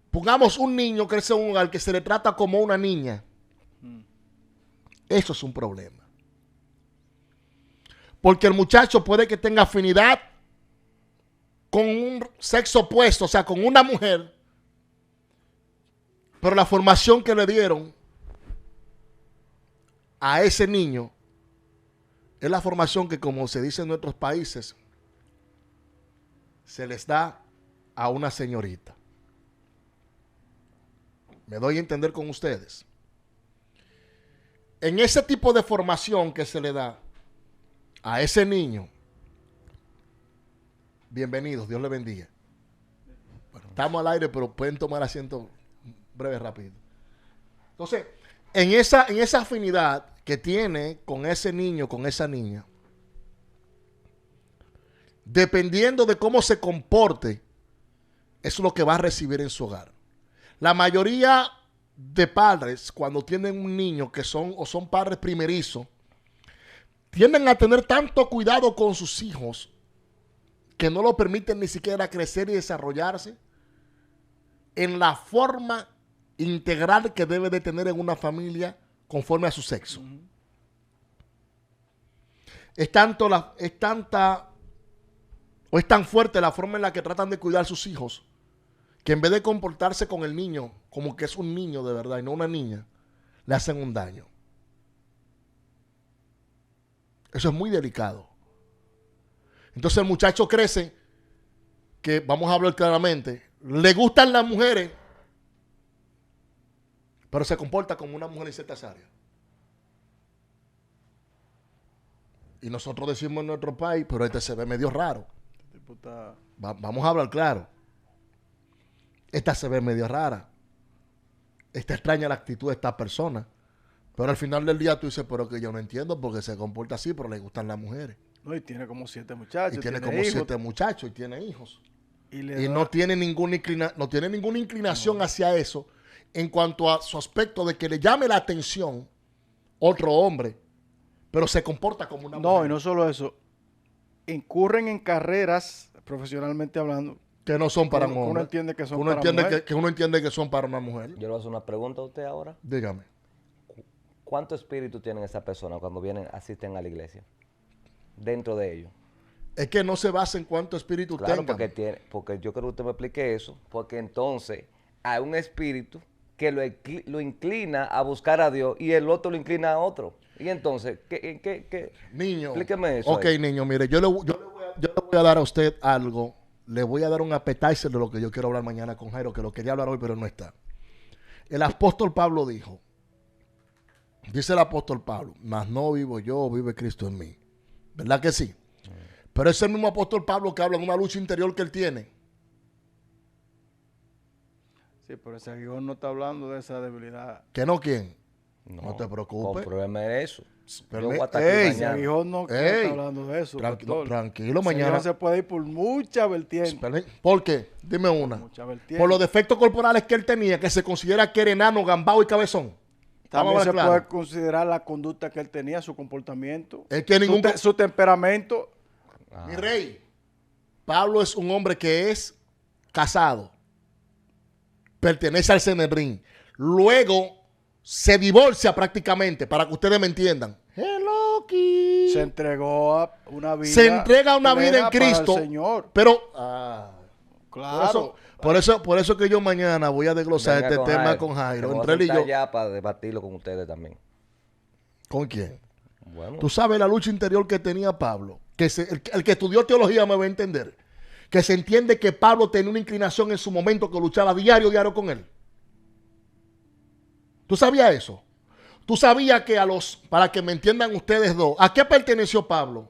pongamos un niño crece en un hogar que se le trata como una niña, eso es un problema. Porque el muchacho puede que tenga afinidad con un sexo opuesto, o sea, con una mujer, pero la formación que le dieron a ese niño es la formación que, como se dice en nuestros países, se les da a una señorita. Me doy a entender con ustedes. En ese tipo de formación que se le da a ese niño, Bienvenidos, Dios les bendiga. Bueno, estamos al aire, pero pueden tomar asiento breve, rápido. Entonces, en esa afinidad que tiene con ese niño, con esa niña, dependiendo de cómo se comporte, eso es lo que va a recibir en su hogar. La mayoría de padres, cuando tienen un niño que son padres primerizos, tienden a tener tanto cuidado con sus hijos que no lo permiten ni siquiera crecer y desarrollarse en la forma integral que debe de tener en una familia conforme a su sexo. Es tan fuerte la forma en la que tratan de cuidar a sus hijos que en vez de comportarse con el niño como que es un niño de verdad y no una niña, le hacen un daño. Eso es muy delicado. Entonces el muchacho crece, que vamos a hablar claramente, le gustan las mujeres, pero se comporta como una mujer en ciertas áreas. Y nosotros decimos en nuestro país, pero este se ve medio raro. Vamos a hablar claro. Esta se ve medio rara. Esta extraña la actitud de esta persona. Pero al final del día tú dices, pero que yo no entiendo porque se comporta así, pero le gustan las mujeres. No, y tiene como 7 muchachos. Y tiene como hijos. 7 muchachos y tiene hijos. Y no tiene ninguna inclinación hacia eso en cuanto a su aspecto de que le llame la atención otro hombre, pero se comporta como una mujer. No, y no solo eso. Incurren en carreras, profesionalmente hablando, que no son para un hombre. Uno entiende que son uno para entiende mujer. que uno entiende que son para una mujer. Yo le voy a hacer una pregunta a usted ahora. Dígame. ¿Cuánto espíritu tienen esas personas cuando asisten a la iglesia? Dentro de ellos. Es que no se basa en cuánto espíritu Claro, tengan. porque yo creo que usted me explique eso, porque entonces hay un espíritu que lo inclina a buscar a Dios y el otro lo inclina a otro. Y entonces, ¿qué? Niño. Explíqueme eso. Ok, ahí. niño, mire, yo le voy a dar a usted algo. Le voy a dar un appetizer de lo que yo quiero hablar mañana con Jairo, que lo quería hablar hoy, pero no está. El apóstol Pablo dijo, dice el apóstol Pablo, mas no vivo yo, vive Cristo en mí. ¿Verdad que sí? Pero es el mismo apóstol Pablo que habla de una lucha interior que él tiene. Sí, pero ese aguijón no está hablando de esa debilidad. ¿Que no quién? No, No te preocupes. Compruébeme eso. Pero Yo voy a estar ey, aquí Ese mañana. aguijón no está hablando de eso. Pastor. Tranquilo, Ese mañana. aguijón se puede ir por muchas vertientes. ¿Por qué? Dime una. Muchas vertientes. Por los defectos corporales que él tenía, que se considera que era enano, gambao y cabezón. También Vamos a se hablar puede claro. considerar la conducta que él tenía, su comportamiento, Es que su temperamento. Mi rey, Pablo es un hombre que es casado, pertenece al Sanedrín, luego se divorcia prácticamente, para que ustedes me entiendan. Hello, Kitty. Se entregó a una vida. Se entrega a una vida en plena para el Cristo, Señor. pero Claro. por eso que yo mañana voy a desglosar Venga este con tema Jairo, con Jairo, que me voy entre a él y sentar yo. ya para debatirlo con ustedes también. ¿Con quién? Bueno, Tú sabes la lucha interior que tenía Pablo. Que el que estudió teología me va a entender. Que se entiende que Pablo tenía una inclinación en su momento que luchaba diario con él. ¿Tú sabías eso? ¿Tú sabías que para que me entiendan ustedes dos, ¿a qué perteneció Pablo?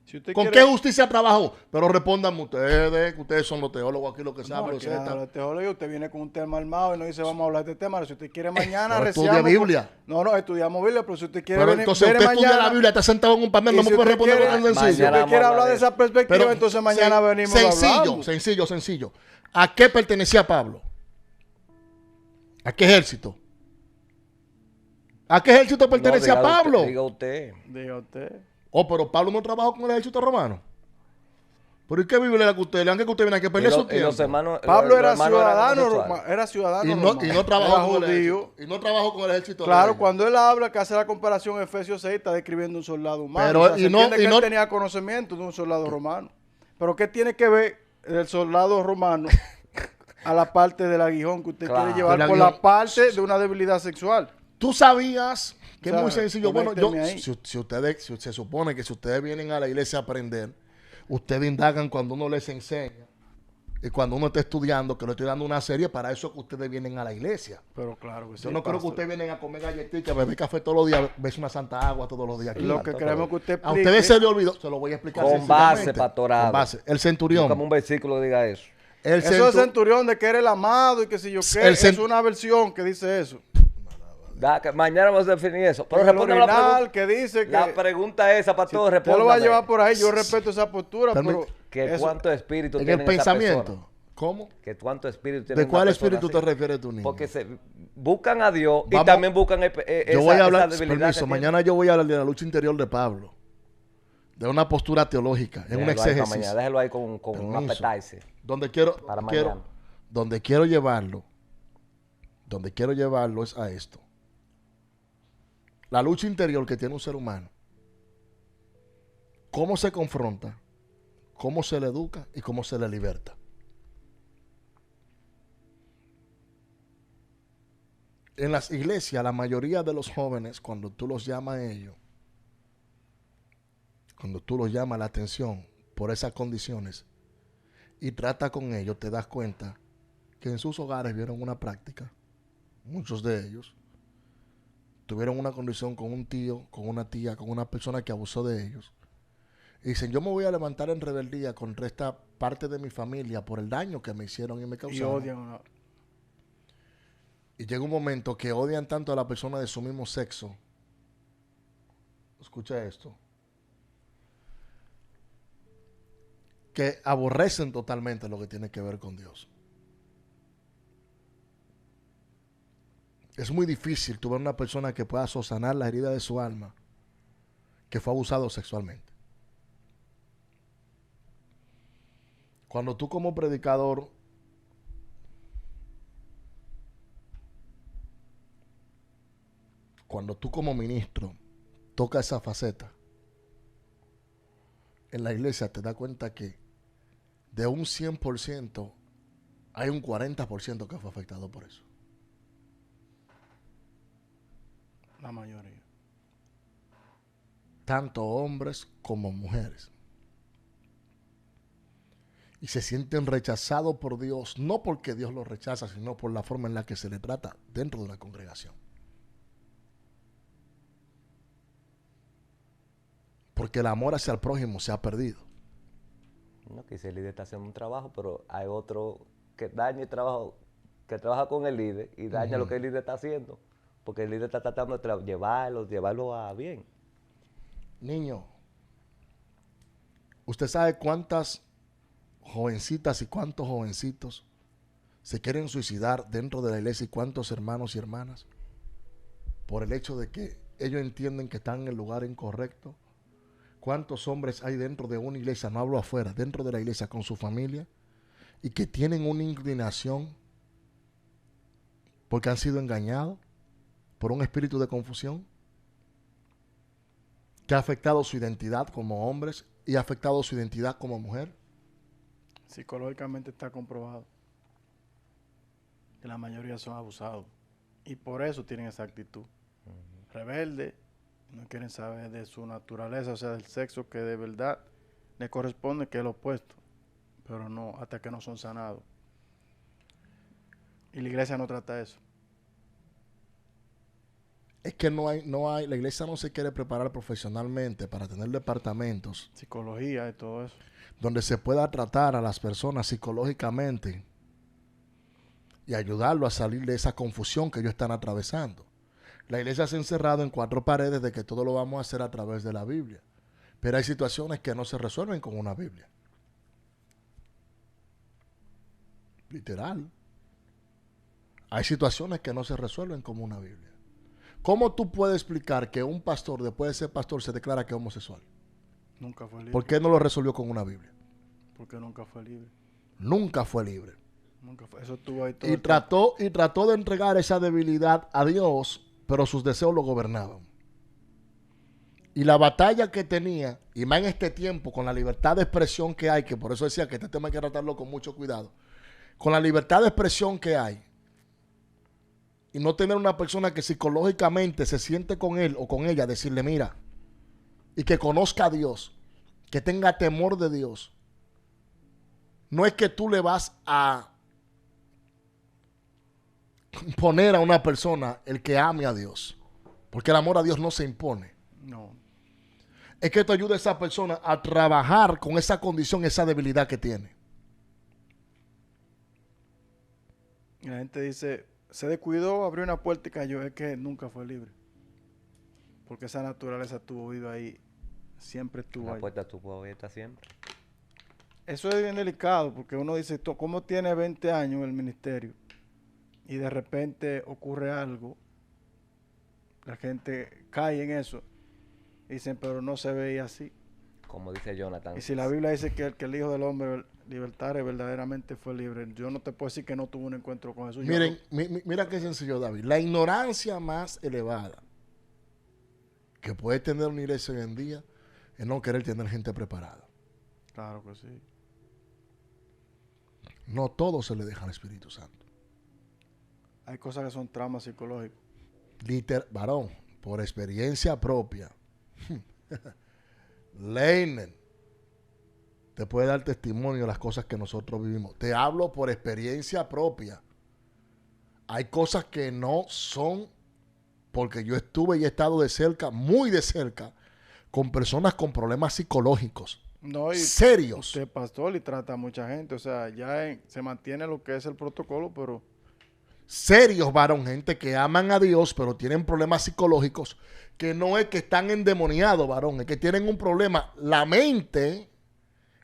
Si usted ¿Con quiere- qué justicia trabajó? Pero respondan ustedes, que ustedes son los teólogos aquí, los que saben, No, los que nada, zetas. los teólogos, usted viene con un tema armado y nos dice vamos a hablar de este tema. Si usted quiere mañana, Pero estudia reciamos- Biblia. No, estudiamos Biblia, pero si usted quiere Pero venir, entonces viene usted estudia mañana, la Biblia, está sentado en un panel, y no si me puede usted responder quiere- con tan Si sencillo. Mañana usted quiere vamos a hablar de hablar esa perspectiva, Pero entonces mañana venimos y lo hablamos. Sencillo. ¿A qué pertenecía Pablo? ¿A qué ejército? ¿A qué ejército pertenecía no, diga Pablo? Usted, diga usted. Diga usted. Oh, pero Pablo no trabajó con el ejército romano. ¿Por qué Biblia la que usted lean que usted viene a que perder su Y tiempo? los hermanos, Pablo los era hermanos eran ciudadano, homosexuales. era ciudadano Y no romano. trabajó Era con el judío. ejército. Y no trabajó con el ejército Claro, romano. cuando él habla, que hace la comparación en Efesios 6, está describiendo un soldado humano. Pero, O sea, se y no- entiende y que no- él tenía conocimiento de un soldado romano. Pero ¿qué tiene que ver el soldado romano a la parte del aguijón que usted Claro. quiere llevar El por la aguijón. parte de una debilidad sexual? Tú sabías que O sea, es muy sencillo. Bueno, yo, coménteme ahí. si se supone que si ustedes vienen a la iglesia a aprender, ustedes indagan cuando uno les enseña. Y cuando uno está estudiando, que le estoy dando una serie, para eso es que ustedes vienen a la iglesia. Pero claro que sí. Yo no creo que pastor. ustedes vienen a comer galletitas, beber café todos los días, beberse una santa agua todos los días aquí. Lo que queremos que usted A explique. ustedes se les olvidó, se lo voy a explicar Con sencillamente. base, pastorado. Con base. El centurión. Búscame un versículo que diga eso. El Eso es centurión de que eres el amado y que si yo qué. El Es una versión que dice eso. Mañana vamos a definir eso. Pero El responde la original pregunta. que dice que... La pregunta esa, pastor, Usted lo va a respóndame. llevar por ahí. Yo respeto esa postura, Permite- pero... Que eso- cuánto espíritu en tiene el esa pensamiento. persona. ¿Cómo? Que cuánto espíritu tiene ¿De una cuál persona espíritu así. te refieres tú, niño? Porque se buscan a Dios y Vamos- también buscan Yo voy a hablar, esa debilidad permiso, que tiene. mañana yo voy a hablar de la lucha interior de Pablo. De una postura teológica, en un Déjelo ahí para exégesis. mañana, déjelo ahí con un Permiso. appetizer. Donde quiero, Para quiero, mañana. donde quiero llevarlo es a esto. La lucha interior que tiene un ser humano. Cómo se confronta, cómo se le educa y cómo se le liberta. En las iglesias, la mayoría de los jóvenes, cuando tú los llamas a ellos, cuando tú los llamas la atención por esas condiciones y trata con ellos, te das cuenta que en sus hogares vieron una práctica. Muchos de ellos tuvieron una condición con un tío, con una tía, con una persona que abusó de ellos. Y dicen, yo me voy a levantar en rebeldía contra esta parte de mi familia por el daño que me hicieron y me Y causaron. odian. Y llega un momento que odian tanto a la persona de su mismo sexo. Escucha esto. Que aborrecen totalmente lo que tiene que ver con Dios. Es muy difícil tú ver una persona que pueda sosanar la herida de su alma que fue abusado sexualmente. Cuando tú como predicador cuando tú como ministro tocas esa faceta en la iglesia, te das cuenta que de un 100% hay un 40% que fue afectado por eso. La mayoría. Tanto hombres como mujeres. Y se sienten rechazados por Dios, no porque Dios los rechaza, sino por la forma en la que se le trata dentro de la congregación. Porque el amor hacia el prójimo se ha perdido. No, que si el líder está haciendo un trabajo, pero hay otro que daña el trabajo, que trabaja con el líder y daña lo que el líder está haciendo. Porque el líder está tratando de llevarlo a bien. Niño, ¿usted sabe cuántas jovencitas y cuántos jovencitos se quieren suicidar dentro de la iglesia y cuántos hermanos y hermanas? Por el hecho de que ellos entienden que están en el lugar incorrecto. ¿Cuántos hombres hay dentro de una iglesia, no hablo afuera, dentro de la iglesia con su familia, y que tienen una inclinación porque han sido engañados por un espíritu de confusión que ha afectado su identidad como hombres y ha afectado su identidad como mujer? Psicológicamente está comprobado que la mayoría son abusados. Y por eso tienen esa actitud. Rebelde, no quieren saber de su naturaleza, o sea, del sexo que de verdad le corresponde, que es lo opuesto. Pero no, hasta que no son sanados. Y la iglesia no trata eso. Es que no hay, la iglesia no se quiere preparar profesionalmente para tener departamentos Psicología y todo eso. donde se pueda tratar a las personas psicológicamente y ayudarlo a salir de esa confusión que ellos están atravesando. La iglesia se ha encerrado en 4 paredes de que todo lo vamos a hacer a través de la Biblia. Pero hay situaciones que no se resuelven con una Biblia. Literal. Hay situaciones que no se resuelven con una Biblia. ¿Cómo tú puedes explicar que un pastor, después de ser pastor, se declara que es homosexual? Nunca fue libre. ¿Por qué no lo resolvió con una Biblia? Porque nunca fue libre. Nunca fue libre. Nunca fue. Eso estuvo ahí todo Y el tiempo. trató de entregar esa debilidad a Dios, pero sus deseos lo gobernaban. Y la batalla que tenía, y más en este tiempo, con la libertad de expresión que hay, que por eso decía que este tema hay que tratarlo con mucho cuidado, con la libertad de expresión que hay, y no tener una persona que psicológicamente se siente con él o con ella, decirle, mira, y que conozca a Dios, que tenga temor de Dios, no es que tú le vas a poner a una persona el que ame a Dios, porque el amor a Dios no se impone. No. Es que tú ayudes a esa persona a trabajar con esa condición, esa debilidad que tiene. Y la gente dice, se descuidó, abrió una puerta y cayó. Es que nunca fue libre. Porque esa naturaleza estuvo viva ahí. Siempre estuvo La ahí. puerta estuvo abierta siempre. Eso es bien delicado porque uno dice, ¿cómo tiene 20 años el ministerio? Y de repente ocurre algo. La gente cae en eso. Dicen, pero no se veía así. Como dice Jonathan. Y si la Biblia dice que el Hijo del Hombre libertare verdaderamente fue libre, yo no te puedo decir que no tuvo un encuentro con Jesús. Miren, mira qué sencillo, David. La ignorancia más elevada que puede tener una iglesia hoy en día es no querer tener gente preparada. Claro que sí. No todo se le deja al Espíritu Santo. Hay cosas que son traumas psicológicos. Varón, por experiencia propia, Leinen te puede dar testimonio de las cosas que nosotros vivimos. Te hablo por experiencia propia. Hay cosas que no son, porque yo estuve y he estado de cerca, muy de cerca, con personas con problemas psicológicos. No, y serios. usted es pastor y trata a mucha gente. O sea, ya se mantiene lo que es el protocolo, pero Serios, varón, gente que aman a Dios, pero tienen problemas psicológicos, que no es que están endemoniados, varón, es que tienen un problema. La mente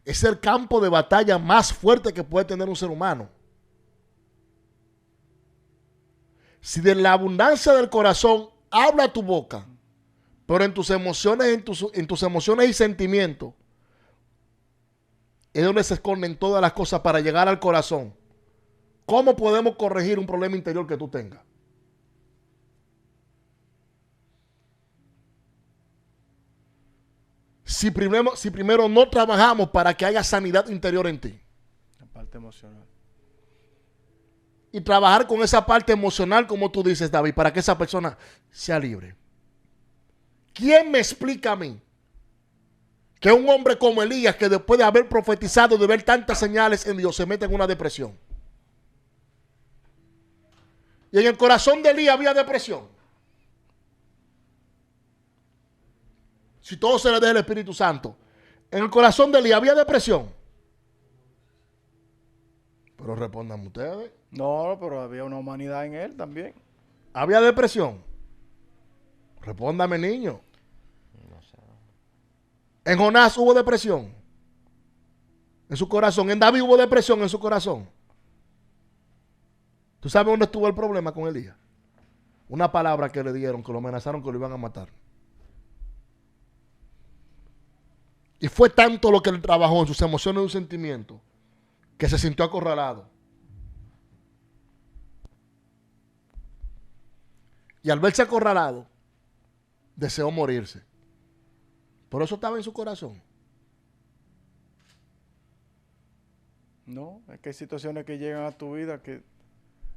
es el campo de batalla más fuerte que puede tener un ser humano. Si de la abundancia del corazón habla tu boca, pero en tus emociones, en tus emociones y sentimientos, es donde se esconden todas las cosas para llegar al corazón. ¿Cómo podemos corregir un problema interior que tú tengas? Si primero no trabajamos para que haya sanidad interior en ti. la parte emocional. Y trabajar con esa parte emocional, como tú dices, David, para que esa persona sea libre. ¿Quién me explica a mí que un hombre como Elías, que después de haber profetizado, de ver tantas señales en Dios, se mete en una depresión? Y en el corazón de Elías había depresión. Si todo se le deja el Espíritu Santo. En el corazón de Elías había depresión. Pero respondan ustedes. No, pero había una humanidad en él también. ¿Había depresión? Respóndame, niño. No sé. En Jonás hubo depresión en su corazón. En David hubo depresión en su corazón. ¿Tú sabes dónde estuvo el problema con Elías? Una palabra que le dieron, que lo amenazaron que lo iban a matar. Y fue tanto lo que él trabajó en sus emociones y sus sentimientos que se sintió acorralado. Y al verse acorralado, deseó morirse. Por eso estaba en su corazón. No, es que hay situaciones que llegan a tu vida que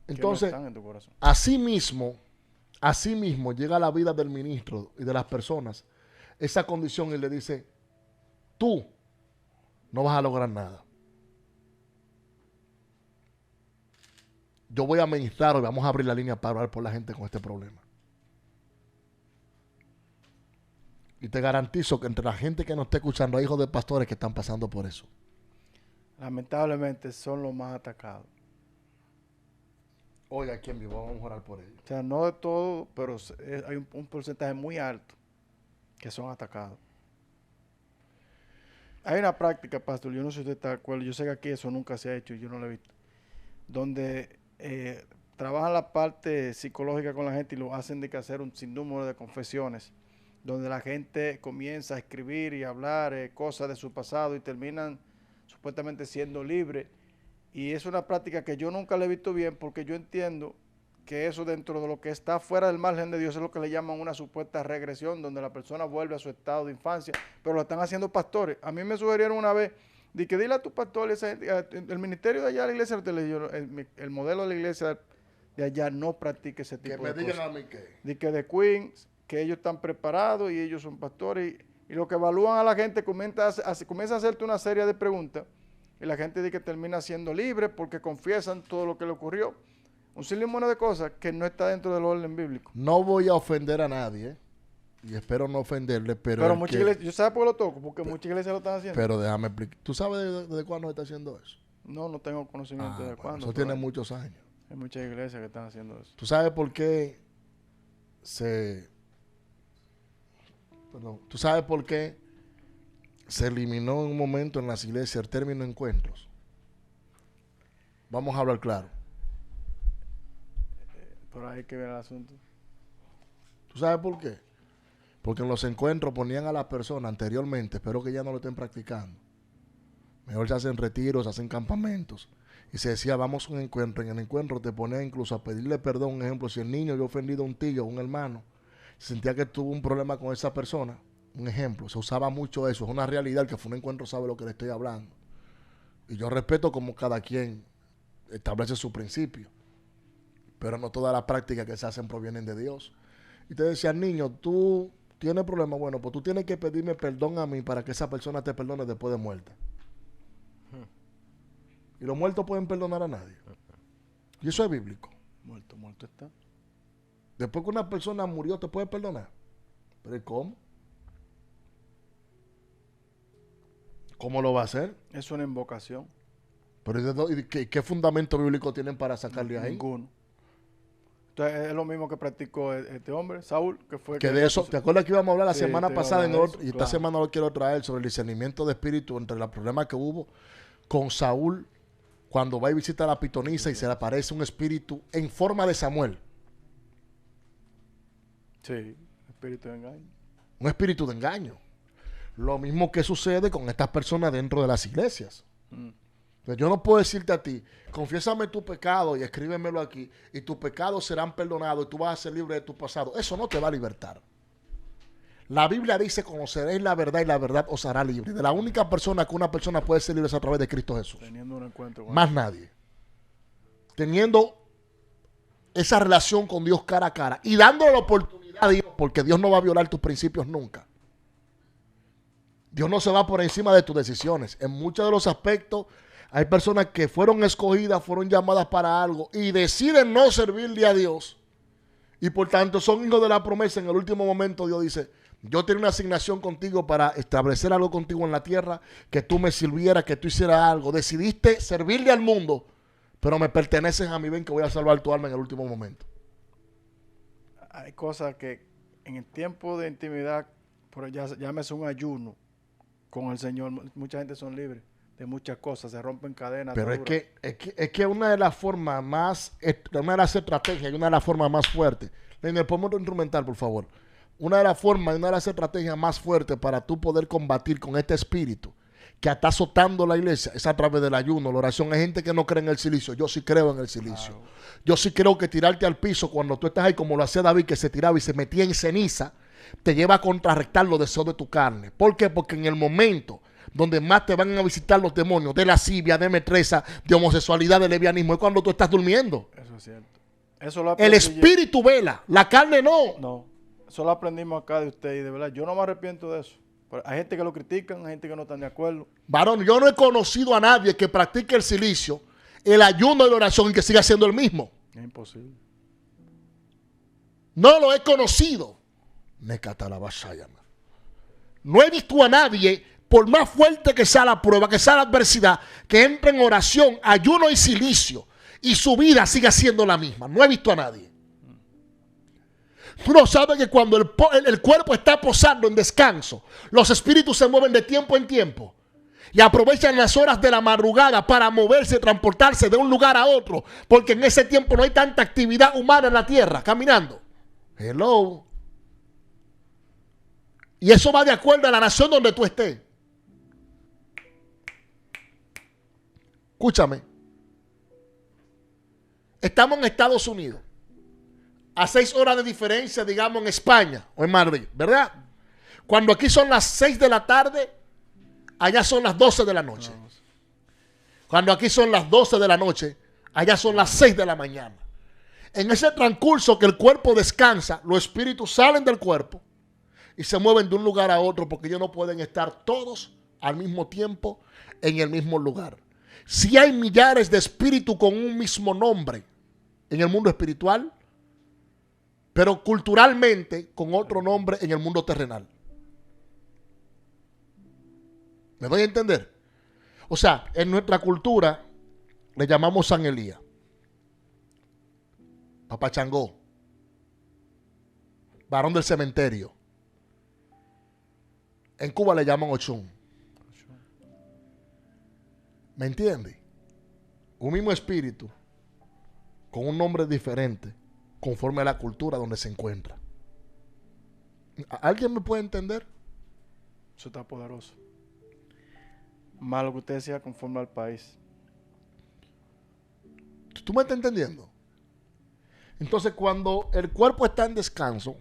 Entonces, no están en tu corazón. así mismo llega a la vida del ministro y de las personas esa condición y le dice, tú no vas a lograr nada. Yo voy a ministrar hoy, vamos a abrir la línea para orar por la gente con este problema. Y te garantizo que entre la gente que nos está escuchando hay hijos de pastores que están pasando por eso. Lamentablemente son los más atacados. Oiga, aquí en vivo vamos a orar por ellos. O sea, no de todo, pero hay un porcentaje muy alto que son atacados. Hay una práctica, pastor, yo no sé si usted está de acuerdo, yo sé que aquí eso nunca se ha hecho y yo no lo he visto, donde trabajan la parte psicológica con la gente y lo hacen de que hacer un sinnúmero de confesiones, donde la gente comienza a escribir y hablar cosas de su pasado y terminan supuestamente siendo libres. Y es una práctica que yo nunca le he visto bien porque yo entiendo que eso dentro de lo que está fuera del margen de Dios es lo que le llaman una supuesta regresión, donde la persona vuelve a su estado de infancia, pero lo están haciendo pastores. A mí me sugirieron una vez, de que dile a tu pastor, el ministerio de allá de la iglesia, el modelo de la iglesia de allá no practica ese tipo de cosas. Que me digan a mí qué. De que de Queens, que ellos están preparados y ellos son pastores, y lo que evalúan a la gente comienza a hacerte una serie de preguntas, y la gente dice que termina siendo libre porque confiesan todo lo que le ocurrió. Un sinnúmero de cosas que no está dentro del orden bíblico. No voy a ofender a nadie, y espero no ofenderle, pero Muchas iglesias, ¿yo sabes por qué lo toco? Porque muchas iglesias lo están haciendo. pero déjame explicar. ¿Tú sabes desde cuándo se está haciendo eso? No tengo conocimiento de Bueno, cuándo. eso pero tiene muchos años. hay muchas iglesias que están haciendo eso. ¿Tú sabes por qué ¿Tú sabes por qué se eliminó en un momento en las iglesias el término encuentros? Vamos a hablar claro. Por ahí que ver el asunto. ¿Tú sabes por qué? Porque en los encuentros ponían a las personas anteriormente, espero que ya no lo estén practicando. Mejor se hacen retiros, se hacen campamentos. Y se decía, vamos a un encuentro. En el encuentro te ponían incluso a pedirle perdón. Un ejemplo, si el niño había ofendido a un tío, a un hermano, sentía que tuvo un problema con esa persona. Un ejemplo, se usaba mucho eso. Es una realidad. El que fue un encuentro sabe lo que le estoy hablando. Y yo respeto como cada quien establece su principio. Pero no todas las prácticas que se hacen provienen de Dios. Y te decía, niño, tú tienes problemas. Bueno, pues tú tienes que pedirme perdón a mí para que esa persona te perdone después de muerta. Y los muertos pueden perdonar a nadie. Y eso es bíblico. Muerto está. Después que una persona murió, te puede perdonar. ¿Pero ¿y cómo? ¿Cómo lo va a hacer? Es una invocación. ¿Pero qué fundamento bíblico tienen para sacarle ahí? Ninguno. Entonces es lo mismo que practicó este hombre, Saúl, que fue... Que de eso, ¿te acuerdas que íbamos a hablar la Sí, semana te pasada? iba a hablar de eso, Y esta claro. semana lo quiero traer sobre el discernimiento de espíritu entre los problemas que hubo con Saúl cuando va y visita a la pitonisa y se le aparece un espíritu en forma de Samuel. Sí, espíritu de engaño. Un espíritu de engaño. Lo mismo que sucede con estas personas dentro de las iglesias. Entonces, yo no puedo decirte a ti, confiésame tu pecado y escríbemelo aquí, y tus pecados serán perdonados y tú vas a ser libre de tu pasado. Eso no te va a libertar. La Biblia dice, conoceréis la verdad y la verdad os hará libre. De la única persona que una persona puede ser libre es a través de Cristo Jesús. Teniendo un encuentro con Más nadie. Teniendo esa relación con Dios cara a cara y dándole la oportunidad a Dios, porque Dios no va a violar tus principios nunca. Dios no se va por encima de tus decisiones. En muchos de los aspectos hay personas que fueron escogidas, fueron llamadas para algo y deciden no servirle a Dios. Y por tanto son hijos de la promesa. En el último momento Dios dice, yo tengo una asignación contigo para establecer algo contigo en la tierra, que tú me sirvieras, que tú hicieras algo. Decidiste servirle al mundo, pero me perteneces a mí, ven que voy a salvar tu alma en el último momento. Hay cosas que en el tiempo de intimidad, por ya llámese un ayuno con el Señor, mucha gente son libres de muchas cosas, se rompen cadenas. Pero ataduras. es que una de las formas más, una de las estrategias y una de las formas más fuertes, en el momento instrumental, por favor, una de las formas y una de las estrategias más fuertes para tú poder combatir con este espíritu que está azotando la iglesia es a través del ayuno, la oración. Hay gente que no cree en el silicio, yo sí creo en el silicio. Claro. Yo sí creo que tirarte al piso cuando tú estás ahí, como lo hacía David, que se tiraba y se metía en ceniza, te lleva a contrarrestar los deseos de tu carne. ¿Por qué? Porque en el momento donde más te van a visitar los demonios de lascivia, de metresa, de homosexualidad, de lesbianismo, es cuando tú estás durmiendo. Eso es cierto. Eso lo El aprendí espíritu vela, la carne no. No, eso lo aprendimos acá de usted y de verdad, yo no me arrepiento de eso. Pero hay gente que lo critican, hay gente que no están de acuerdo. Varón, yo no he conocido a nadie que practique el silicio, el ayuno y la oración y que siga siendo el mismo. Es imposible. No lo he conocido. No he visto a nadie, por más fuerte que sea la prueba, que sea la adversidad, que entre en oración, ayuno y silicio y su vida siga siendo la misma. No he visto a nadie. Tú no sabes que cuando el cuerpo está posando en descanso, los espíritus se mueven de tiempo en tiempo y aprovechan las horas de la madrugada para moverse, transportarse de un lugar a otro, porque en ese tiempo no hay tanta actividad humana en la tierra, caminando. Hello. Y eso va de acuerdo a la nación donde tú estés. Escúchame. Estamos en Estados Unidos. A 6 horas de diferencia, digamos, en España o en Madrid, ¿verdad? Cuando aquí son las 6 de la tarde, allá son las 12 de la noche. Cuando aquí son las 12 de la noche, allá son las 6 de la mañana. En ese transcurso que el cuerpo descansa, los espíritus salen del cuerpo y se mueven de un lugar a otro porque ellos no pueden estar todos al mismo tiempo en el mismo lugar. Sí hay millares de espíritus con un mismo nombre en el mundo espiritual, pero culturalmente con otro nombre en el mundo terrenal. ¿Me doy a entender? O sea, en nuestra cultura le llamamos San Elías, Papá Changó, varón del cementerio. En Cuba le llaman Ochun. ¿Me entiendes? Un mismo espíritu con un nombre diferente conforme a la cultura donde se encuentra. ¿Alguien me puede entender? Eso está poderoso. Más lo que usted sea conforme al país. ¿Tú me estás entendiendo? Entonces, cuando el cuerpo está en descanso,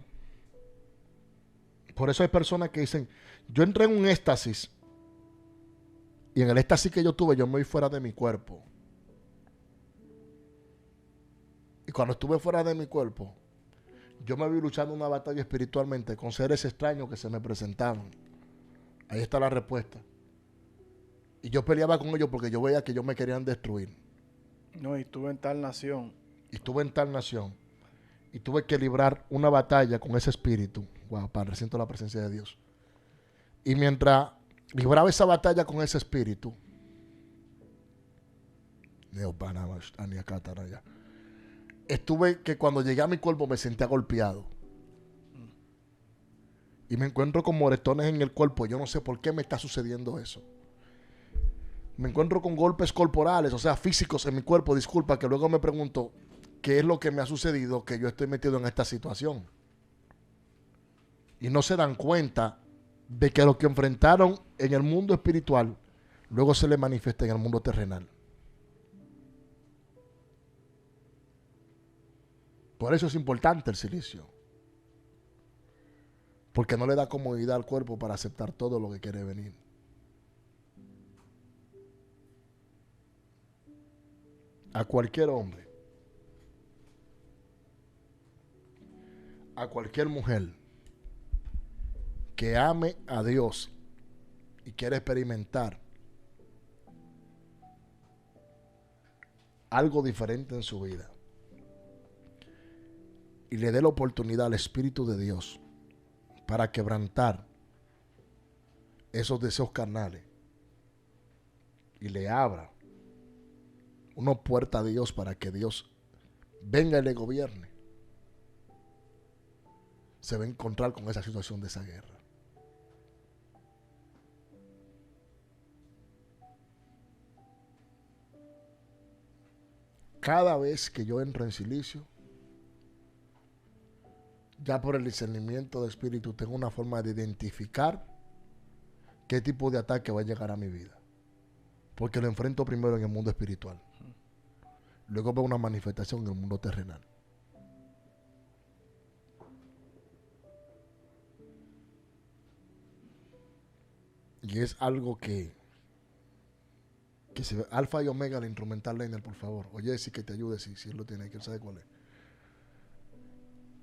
por eso hay personas que dicen, yo entré en un éxtasis y en el éxtasis que yo tuve, yo me voy fuera de mi cuerpo. Y cuando estuve fuera de mi cuerpo, yo me vi luchando una batalla espiritualmente con seres extraños que se me presentaban. Ahí está la respuesta. Y yo peleaba con ellos porque yo veía que ellos me querían destruir. No, y estuve en tal nación. Y estuve en tal nación. Y tuve que librar una batalla con ese espíritu. Wow, Padre, siento la presencia de Dios. Y mientras libraba esa batalla con ese espíritu, estuve que cuando llegué a mi cuerpo me sentía golpeado. Y me encuentro con moretones en el cuerpo. Yo no sé por qué me está sucediendo eso. Me encuentro con golpes corporales, o sea, físicos en mi cuerpo. Disculpa, que luego me pregunto qué es lo que me ha sucedido que yo estoy metido en esta situación. Y no se dan cuenta de que lo que enfrentaron en el mundo espiritual, luego se le manifiesta en el mundo terrenal. Por eso es importante el silicio. Porque no le da comodidad al cuerpo para aceptar todo lo que quiere venir. A cualquier hombre, a cualquier mujer que ame a Dios y quiere experimentar algo diferente en su vida y le dé la oportunidad al Espíritu de Dios para quebrantar esos deseos carnales y le abra una puerta a Dios para que Dios venga y le gobierne, se va a encontrar con esa situación de esa guerra. Cada vez que yo entro en silicio, ya por el discernimiento de espíritu tengo una forma de identificar qué tipo de ataque va a llegar a mi vida. Porque lo enfrento primero en el mundo espiritual. Luego veo una manifestación en el mundo terrenal. Y es algo que se ve. Alfa y Omega, el instrumental Leiner, por favor. Oye, sí, que te ayude si él lo tiene, que él sabe cuál es.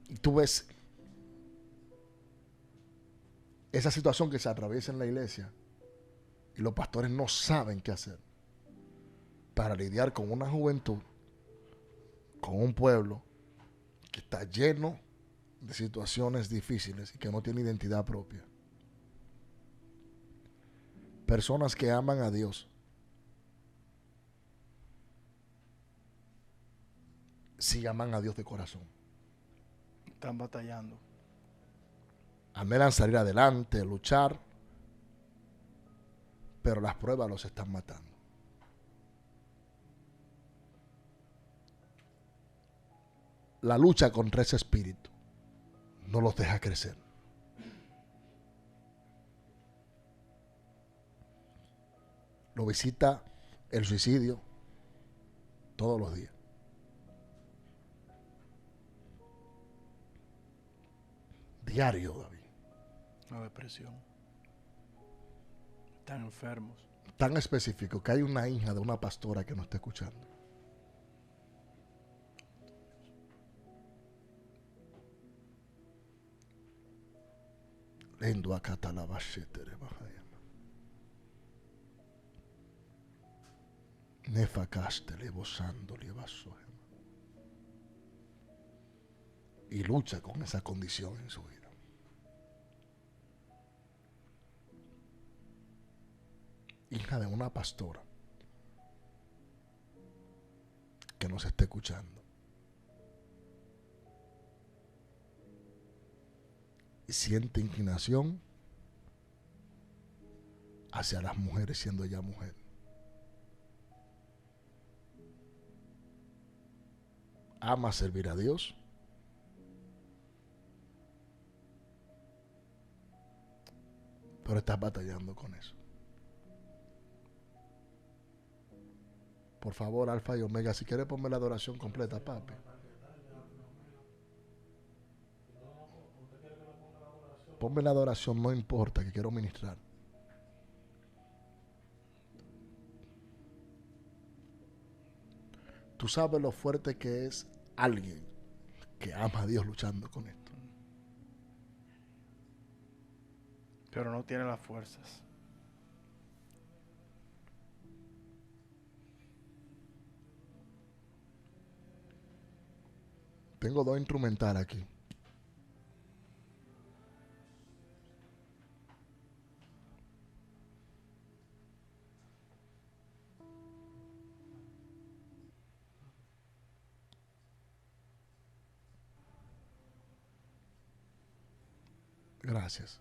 Y tú ves esa situación que se atraviesa en la iglesia y los pastores no saben qué hacer para lidiar con una juventud, con un pueblo que está lleno de situaciones difíciles y que no tiene identidad propia. Personas que aman a Dios sí aman a Dios de corazón. Están batallando. Anhelan salir adelante, luchar, pero las pruebas los están matando. La lucha contra ese espíritu no los deja crecer. Lo visita el suicidio todos los días. Diario, David. La depresión. Están enfermos. Tan específico que hay una hija de una pastora que nos está escuchando. Nefacaste levosando levaso. Y lucha con esa condición en su vida. Hija de una pastora que nos esté escuchando. Y siente inclinación hacia las mujeres siendo ella mujer. Ama servir a Dios. Pero estás batallando con eso. Por favor, Alfa y Omega, si quieres ponme la adoración completa, papi. Ponme la adoración, no importa, que quiero ministrar. Tú sabes lo fuerte que es alguien que ama a Dios luchando con esto. Pero no tiene las fuerzas. Tengo dos instrumentales aquí. Gracias.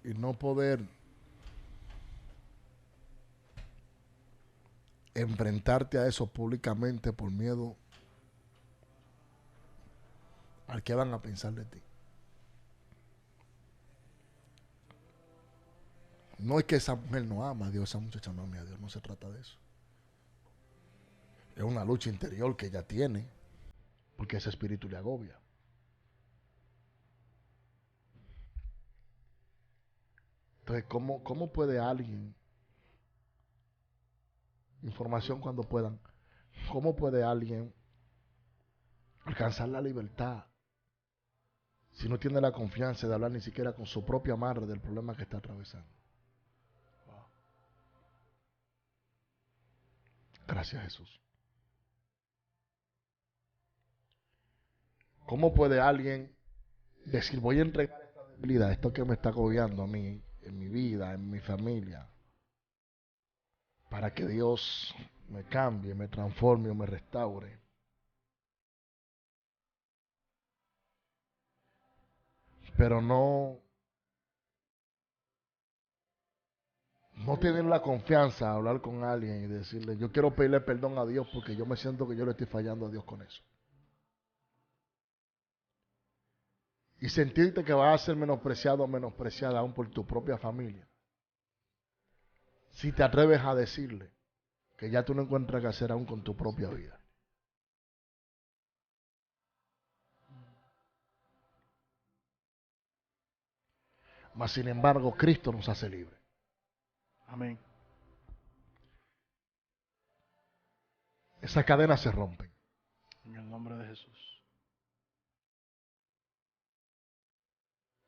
Y no poder enfrentarte a eso públicamente por miedo al que van a pensar de ti. No es que esa mujer no ama a Dios, esa muchacha no ama a Dios, no se trata de eso. Es una lucha interior que ella tiene, porque ese espíritu le agobia. Entonces, ¿cómo puede alguien, información cuando puedan, cómo puede alguien alcanzar la libertad si no tiene la confianza de hablar ni siquiera con su propia madre del problema que está atravesando? Gracias, Jesús. ¿Cómo puede alguien decir, voy a entregar esta debilidad, esto que me está agobiando a mí, en mi vida, en mi familia, para que Dios me cambie, me transforme o me restaure? Pero no tener la confianza de hablar con alguien y decirle, yo quiero pedirle perdón a Dios porque yo me siento que yo le estoy fallando a Dios con eso. Y sentirte que vas a ser menospreciado o menospreciada aún por tu propia familia. Si te atreves a decirle que ya tú no encuentras qué hacer aún con tu propia vida. Mas sin embargo, Cristo nos hace libres. Amén. Esas cadenas se rompen. En el nombre de Jesús.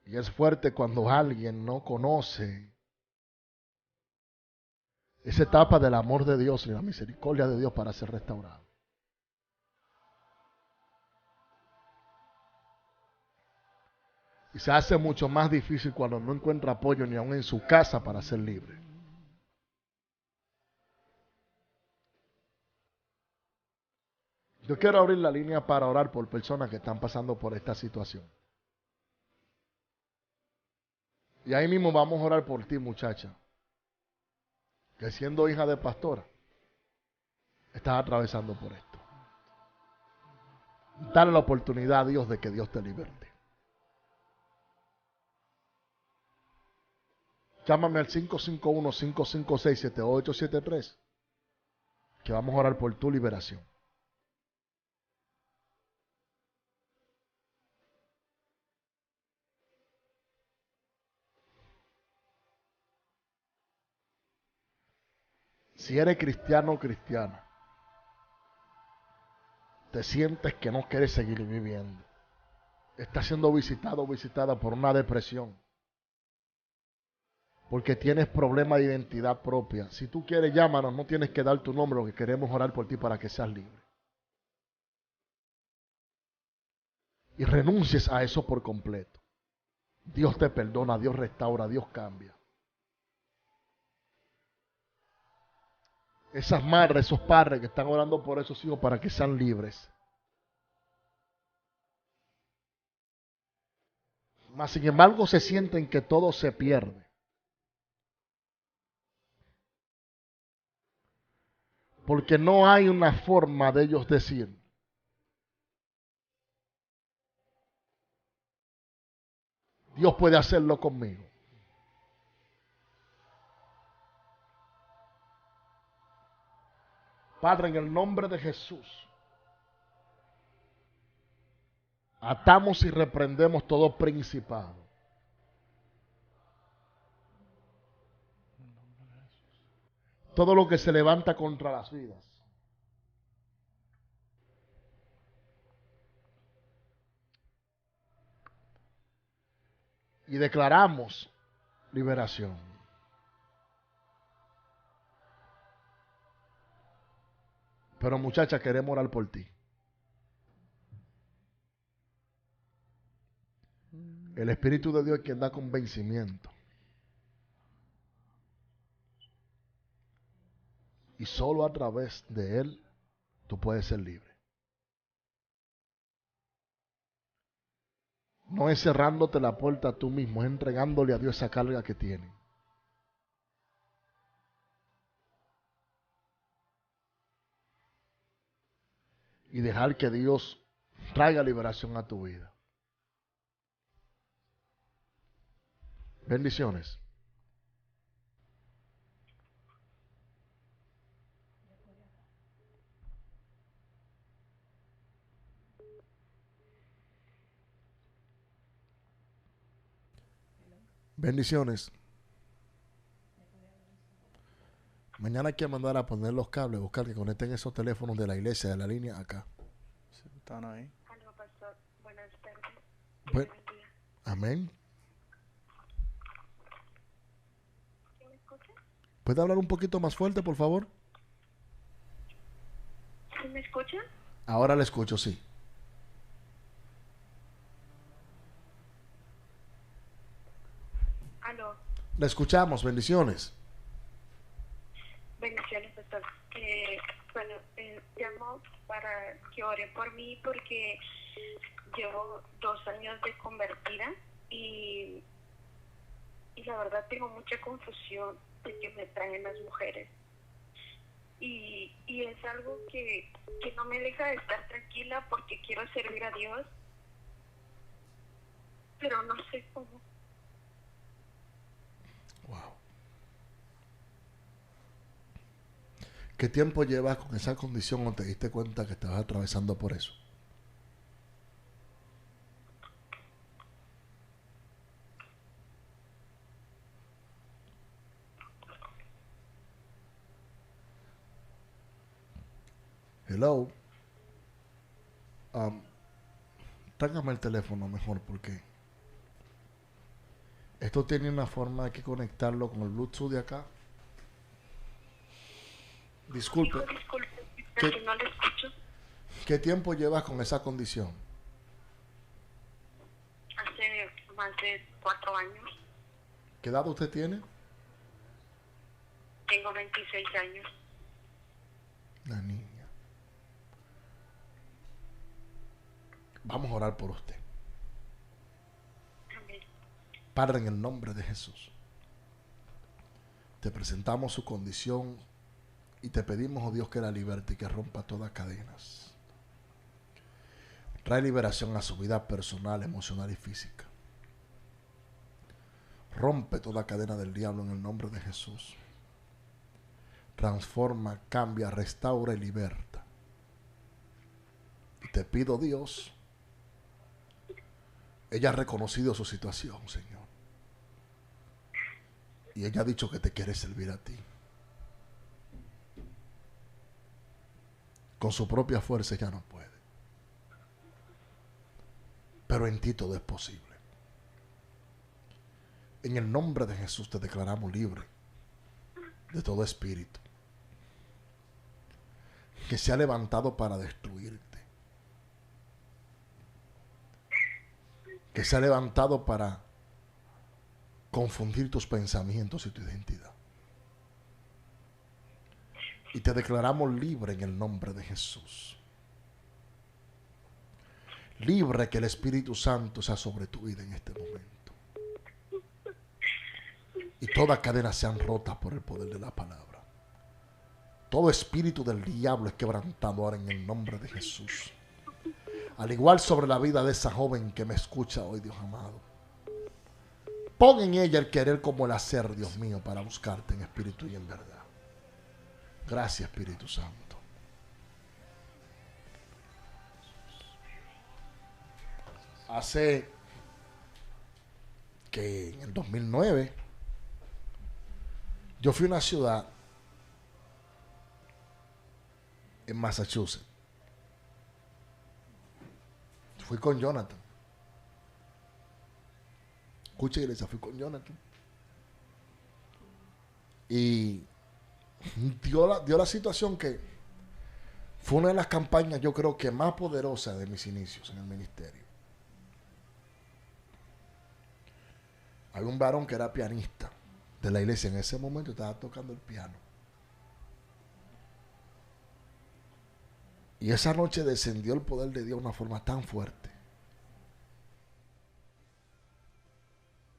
Y es fuerte cuando alguien no conoce esa etapa del amor de Dios y la misericordia de Dios para ser restaurado. Y se hace mucho más difícil cuando no encuentra apoyo ni aún en su casa para ser libre. Yo quiero abrir la línea para orar por personas que están pasando por esta situación. Y ahí mismo vamos a orar por ti, muchacha, que siendo hija de pastora, estás atravesando por esto. Dale la oportunidad a Dios de que Dios te liberte. Llámame al 551-556-7873, que vamos a orar por tu liberación. Si eres cristiano o cristiana, te sientes que no quieres seguir viviendo, estás siendo visitado o visitada por una depresión, porque tienes problemas de identidad propia. Si tú quieres, llámanos, no tienes que dar tu nombre, lo que queremos orar por ti para que seas libre. Y renuncies a eso por completo. Dios te perdona, Dios restaura, Dios cambia. Esas madres, esos padres que están orando por esos hijos para que sean libres. Mas sin embargo se sienten que todo se pierde. Porque no hay una forma de ellos decir: Dios puede hacerlo conmigo. Padre, en el nombre de Jesús, atamos y reprendemos todo principado, todo lo que se levanta contra las vidas. Y declaramos liberación. Pero muchacha, queremos orar por ti. El Espíritu de Dios es quien da convencimiento. Y solo a través de Él tú puedes ser libre. No es cerrándote la puerta tú mismo, es entregándole a Dios esa carga que tiene. Y dejar que Dios traiga liberación a tu vida. Bendiciones. Bendiciones. Mañana hay que mandar a poner los cables, buscar que conecten esos teléfonos de la iglesia, de la línea acá. Sí, están ahí. Aló, pastor. Buenas tardes. Buen- Buen día. Amén. ¿Sí me escucha? ¿Puede hablar un poquito más fuerte, por favor? ¿Sí me escucha? Ahora le escucho, sí. Aló. Le escuchamos, bendiciones. Bendiciones, pastor. Bueno, llamo para que ore por mí porque llevo 2 años de convertida y la verdad tengo mucha confusión de que me traen las mujeres. Y es algo que no me deja de estar tranquila porque quiero servir a Dios, pero no sé cómo. Wow. ¿Qué tiempo llevas con esa condición o te diste cuenta que estabas atravesando por eso? Hello. Tráigame el teléfono mejor porque esto tiene una forma, hay que conectarlo con el Bluetooth de acá. Disculpe, Dijo, disculpe, ¿Qué? que no le escucho. ¿qué tiempo llevas con esa condición? Hace más de 4 años. ¿Qué edad usted tiene? Tengo 26 años. La niña. Vamos a orar por usted. Amén. Padre, en el nombre de Jesús, te presentamos su condición y te pedimos, oh Dios, que la liberte y que rompa todas cadenas. Trae liberación a su vida personal, emocional y física. Rompe toda cadena del diablo en el nombre de Jesús. Transforma, cambia, restaura y liberta. Y te pido, Dios, ella ha reconocido su situación, Señor. Y ella ha dicho que te quiere servir a ti. Con su propia fuerza ya no puede. Pero en ti todo es posible. En el nombre de Jesús te declaramos libre de todo espíritu que se ha levantado para destruirte, que se ha levantado para confundir tus pensamientos y tu identidad. Y te declaramos libre en el nombre de Jesús. Libre, que el Espíritu Santo sea sobre tu vida en este momento. Y toda cadena sean rotas por el poder de la palabra. Todo espíritu del diablo es quebrantado ahora en el nombre de Jesús. Al igual sobre la vida de esa joven que me escucha hoy, Dios amado. Pon en ella el querer como el hacer, Dios mío, para buscarte en espíritu y en verdad. Gracias, Espíritu Santo. Hace que en el 2009 yo fui a una ciudad en Massachusetts. Fui con Jonathan. Escucha, iglesia, fui con Jonathan. Y dio la situación que fue una de las campañas, yo creo que más poderosas de mis inicios en el ministerio. Había un varón que era pianista de la iglesia. En ese momento estaba tocando el piano. Y esa noche descendió el poder de Dios de una forma tan fuerte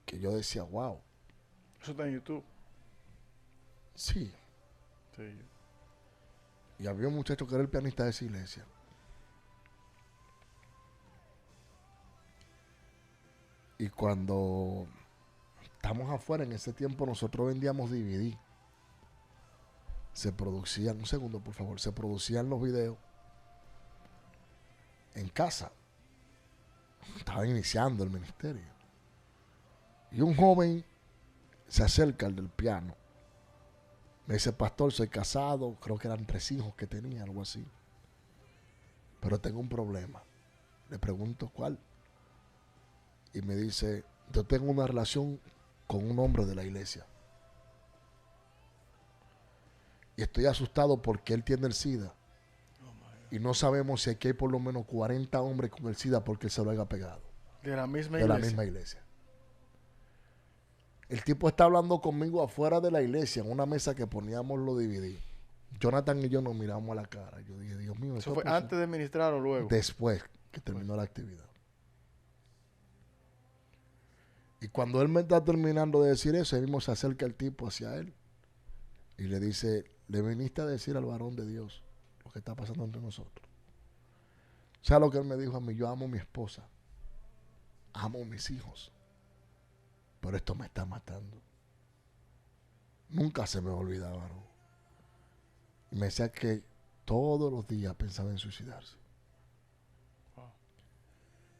que yo decía, wow. Eso está en YouTube. Sí. Sí. Y había un muchacho que era el pianista de esa iglesia. Y cuando estamos afuera, en ese tiempo nosotros vendíamos DVD. Se producían, un segundo por favor, se producían los videos en casa. Estaba iniciando el ministerio. Y un joven se acerca al del piano. Me dice, pastor, soy casado, creo que eran 3 hijos que tenía, algo así. Pero tengo un problema. Le pregunto, ¿cuál? Y me dice, yo tengo una relación con un hombre de la iglesia. Y estoy asustado porque él tiene el SIDA. Y no sabemos si aquí hay por lo menos 40 hombres con el SIDA porque él se lo haya pegado. De la misma De iglesia. la misma iglesia. El tipo está hablando conmigo afuera de la iglesia, en una mesa que poníamos los DVD. Jonathan y yo nos miramos a la cara. Yo dije, Dios mío. ¿Eso fue antes de ministrar o luego? Después que terminó la actividad. Y cuando él me está terminando de decir eso, él mismo se acerca el tipo hacia él y le dice, le viniste a decir al varón de Dios lo que está pasando entre nosotros. ¿Sabes lo que él me dijo a mí? Yo amo a mi esposa, amo a mis hijos, pero esto me está matando. Nunca se me olvidaba, varón. Y me decía que todos los días pensaba en suicidarse.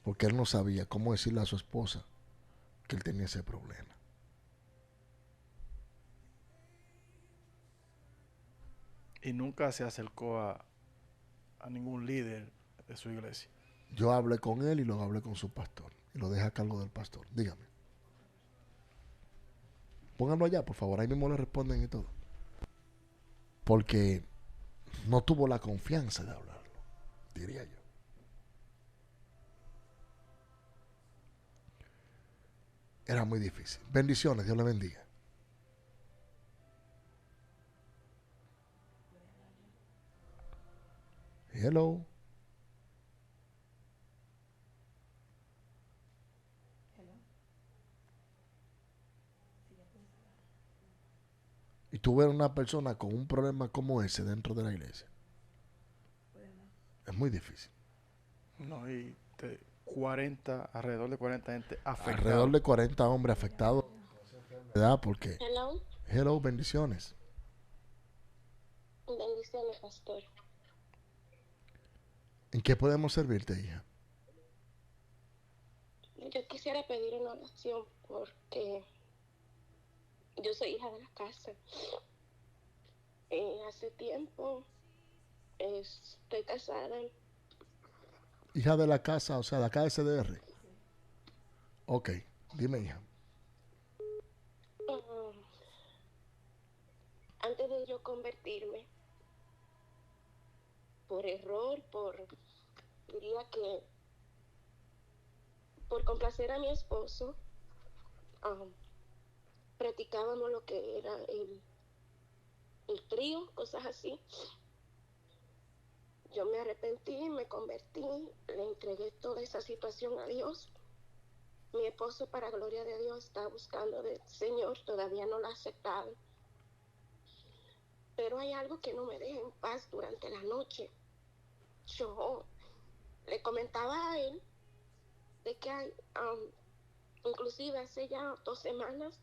Porque él no sabía cómo decirle a su esposa que él tenía ese problema. Y nunca se acercó a ningún líder de su iglesia. Yo hablé con él y luego hablé con su pastor. Y lo dejé a cargo del pastor. Dígame. Pónganlo allá, por favor. Ahí mismo le responden y todo. Porque no tuvo la confianza de hablarlo, diría yo. Era muy difícil. Bendiciones, Dios le bendiga. Hello. Y tú ves una persona con un problema como ese dentro de la iglesia. Es muy difícil. No, y 40, alrededor de 40 gente afectada. Alrededor de 40 hombres afectados con esa enfermedad porque... Hello. Hello, bendiciones. Bendiciones, pastor. ¿En qué podemos servirte, hija? Yo quisiera pedir una oración porque yo soy hija de la casa. Hace tiempo estoy casada. Hija de la casa, o sea, de acá de CDR. Ok, dime, hija. convertirme por error, diría que por complacer a mi esposo. Practicábamos lo que era el trío, cosas así. Yo me arrepentí, me convertí, le entregué toda esa situación a Dios. Mi esposo, para gloria de Dios, está buscando del Señor, todavía no lo ha aceptado. Pero hay algo que no me deja en paz durante la noche. Yo le comentaba a él de que inclusive hace ya 2 semanas,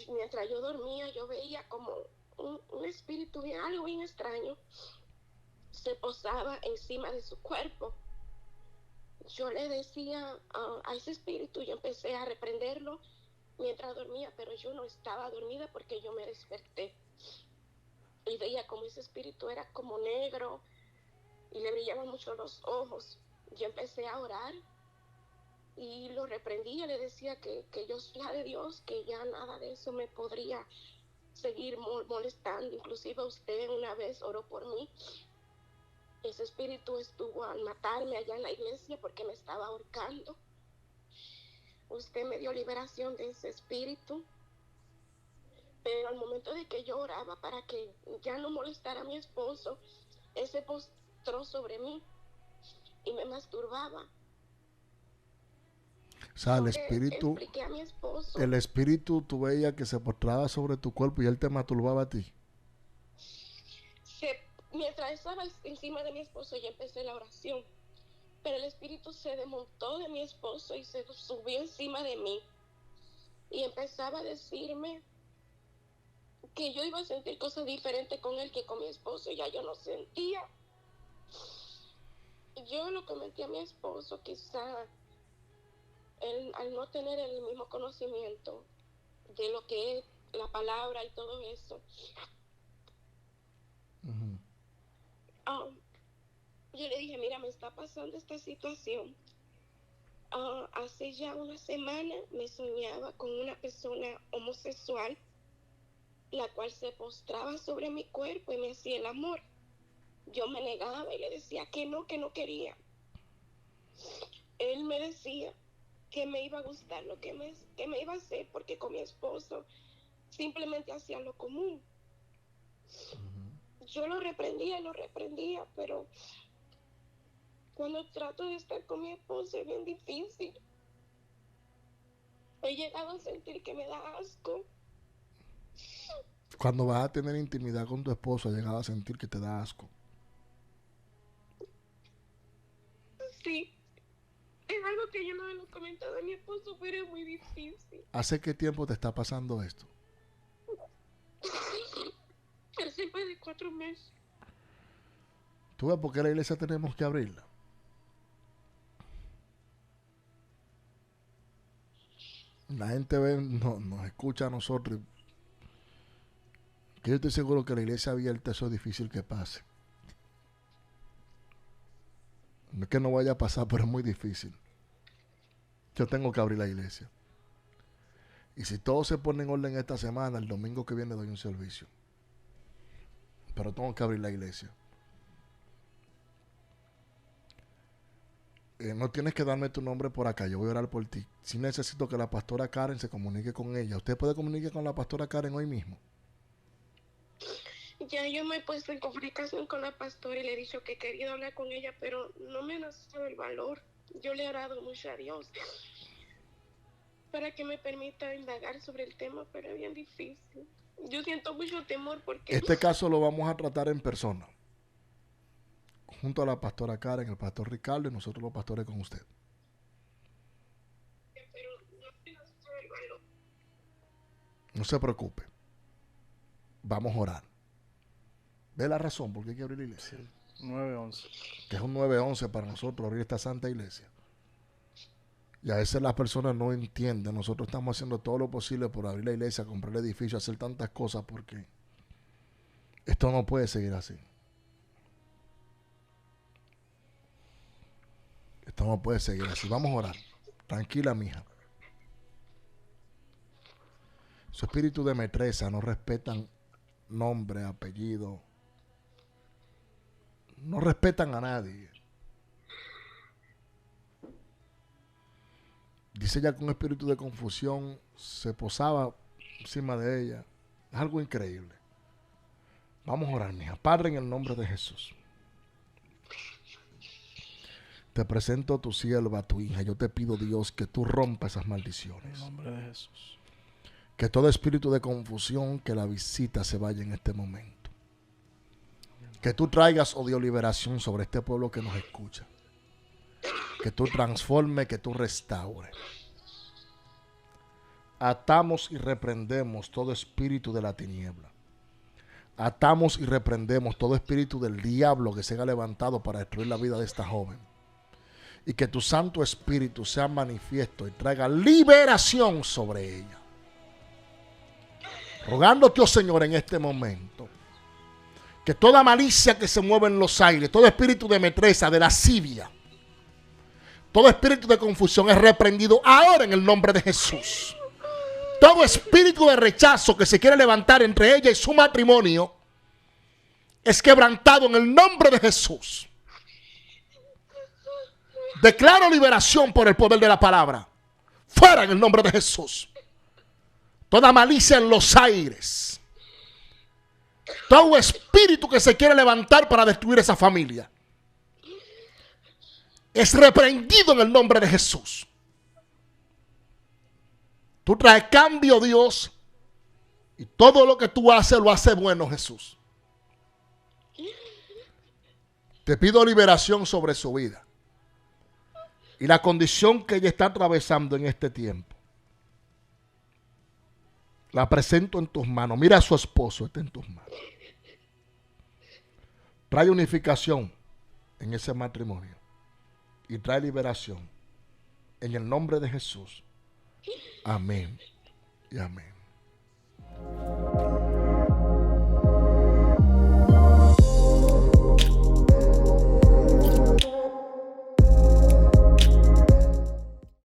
mientras yo dormía, yo veía como un espíritu, algo bien extraño, se posaba encima de su cuerpo. Yo le decía a ese espíritu, yo empecé a reprenderlo mientras dormía, pero yo no estaba dormida porque yo me desperté. Y veía como ese espíritu era como negro y le brillaban mucho los ojos. Yo empecé a orar y lo reprendía, le decía que yo soy hija de Dios, que ya nada de eso me podría seguir molestando. Inclusive usted una vez oró por mí. Ese espíritu estuvo al matarme allá en la iglesia porque me estaba ahorcando. Usted me dio liberación de ese espíritu. Pero al momento de que yo oraba para que ya no molestara a mi esposo, él se postró sobre mí y me masturbaba. O sea, Yo le expliqué a mi esposo. el espíritu, tú veías que se postraba sobre tu cuerpo y él te masturbaba a ti. Mientras estaba encima de mi esposo, yo empecé la oración. Pero el espíritu se desmontó de mi esposo y se subió encima de mí. Y empezaba a decirme que yo iba a sentir cosas diferentes con él que con mi esposo. Ya yo no sentía. Yo lo comenté a mi esposo, quizá él, al no tener el mismo conocimiento de lo que es la palabra y todo eso, yo le dije, mira, me está pasando esta situación. Hace ya una semana me soñaba con una persona homosexual, la cual se postraba sobre mi cuerpo y me hacía el amor. Yo me negaba y le decía que no quería. Él me decía que me iba a gustar lo que me iba a hacer, porque con mi esposo simplemente hacía lo común. Yo lo reprendía, pero cuando trato de estar con mi esposo es bien difícil. He llegado a sentir que me da asco. Cuando vas a tener intimidad con tu esposo, has llegado a sentir que te da asco. Sí, es algo que yo no me lo he comentado a mi esposo, pero es muy difícil. ¿Hace qué tiempo te está pasando esto? Hace más de 4 meses. ¿Tú ves por qué la iglesia tenemos que abrirla? La gente nos escucha a nosotros. Que yo estoy seguro que la iglesia abierta, eso es difícil que pase. No es que no vaya a pasar, pero es muy difícil. Yo tengo que abrir la iglesia. Y si todo se pone en orden esta semana, el domingo que viene doy un servicio. Pero tengo que abrir la iglesia. No tienes que darme tu nombre por acá, yo voy a orar por ti. Si necesito que la pastora Karen se comunique con ella. ¿Usted puede comunicar con la pastora Karen hoy mismo? Ya yo me he puesto en comunicación con la pastora y le he dicho que he querido hablar con ella, pero no me ha nacido el valor. Yo le he orado mucho a Dios para que me permita indagar sobre el tema, pero es bien difícil. Yo siento mucho temor porque... Este caso lo vamos a tratar en persona. Junto a la pastora Karen, el pastor Ricardo y nosotros los pastores con usted. Pero no me ha nacido el valor. No se preocupe. Vamos a orar. ¿Ve la razón por qué hay que abrir la iglesia? 9:11. Que es un 9:11 para nosotros abrir esta santa iglesia. Y a veces las personas no entienden. Nosotros estamos haciendo todo lo posible por abrir la iglesia, comprar el edificio, hacer tantas cosas porque esto no puede seguir así. Esto no puede seguir así. Vamos a orar. Tranquila, mija. Su espíritu de metresa no respetan nombre, apellido. No respetan a nadie. Dice ella que un espíritu de confusión se posaba encima de ella. Es algo increíble. Vamos a orar, mija. Padre, en el nombre de Jesús, te presento a tu sierva, a tu hija. Yo te pido, Dios, que tú rompas esas En maldiciones. el nombre de Jesús. Que todo espíritu de confusión que la visita se vaya en este momento. Que tú traigas, oh Dios, liberación sobre este pueblo que nos escucha. Que tú transformes, que tú restaures. Atamos y reprendemos todo espíritu de la tiniebla. Atamos y reprendemos todo espíritu del diablo que se haya levantado para destruir la vida de esta joven. Y que tu Santo Espíritu sea manifiesto y traiga liberación sobre ella. Rogándote, oh Señor, en este momento, que toda malicia que se mueve en los aires, todo espíritu de metresa, de lascivia, todo espíritu de confusión es reprendido ahora en el nombre de Jesús. Todo espíritu de rechazo que se quiere levantar entre ella y su matrimonio es quebrantado en el nombre de Jesús. Declaro liberación por el poder de la palabra. Fuera en el nombre de Jesús. Toda malicia en los aires. Todo espíritu que se quiere levantar para destruir esa familia es reprendido en el nombre de Jesús. Tú traes cambio, Dios, y todo lo que tú haces lo hace bueno, Jesús. Te pido liberación sobre su vida y la condición que ella está atravesando en este tiempo. La presento en tus manos. Mira a su esposo, está en tus manos. Trae unificación en ese matrimonio y trae liberación en el nombre de Jesús. Amén y amén.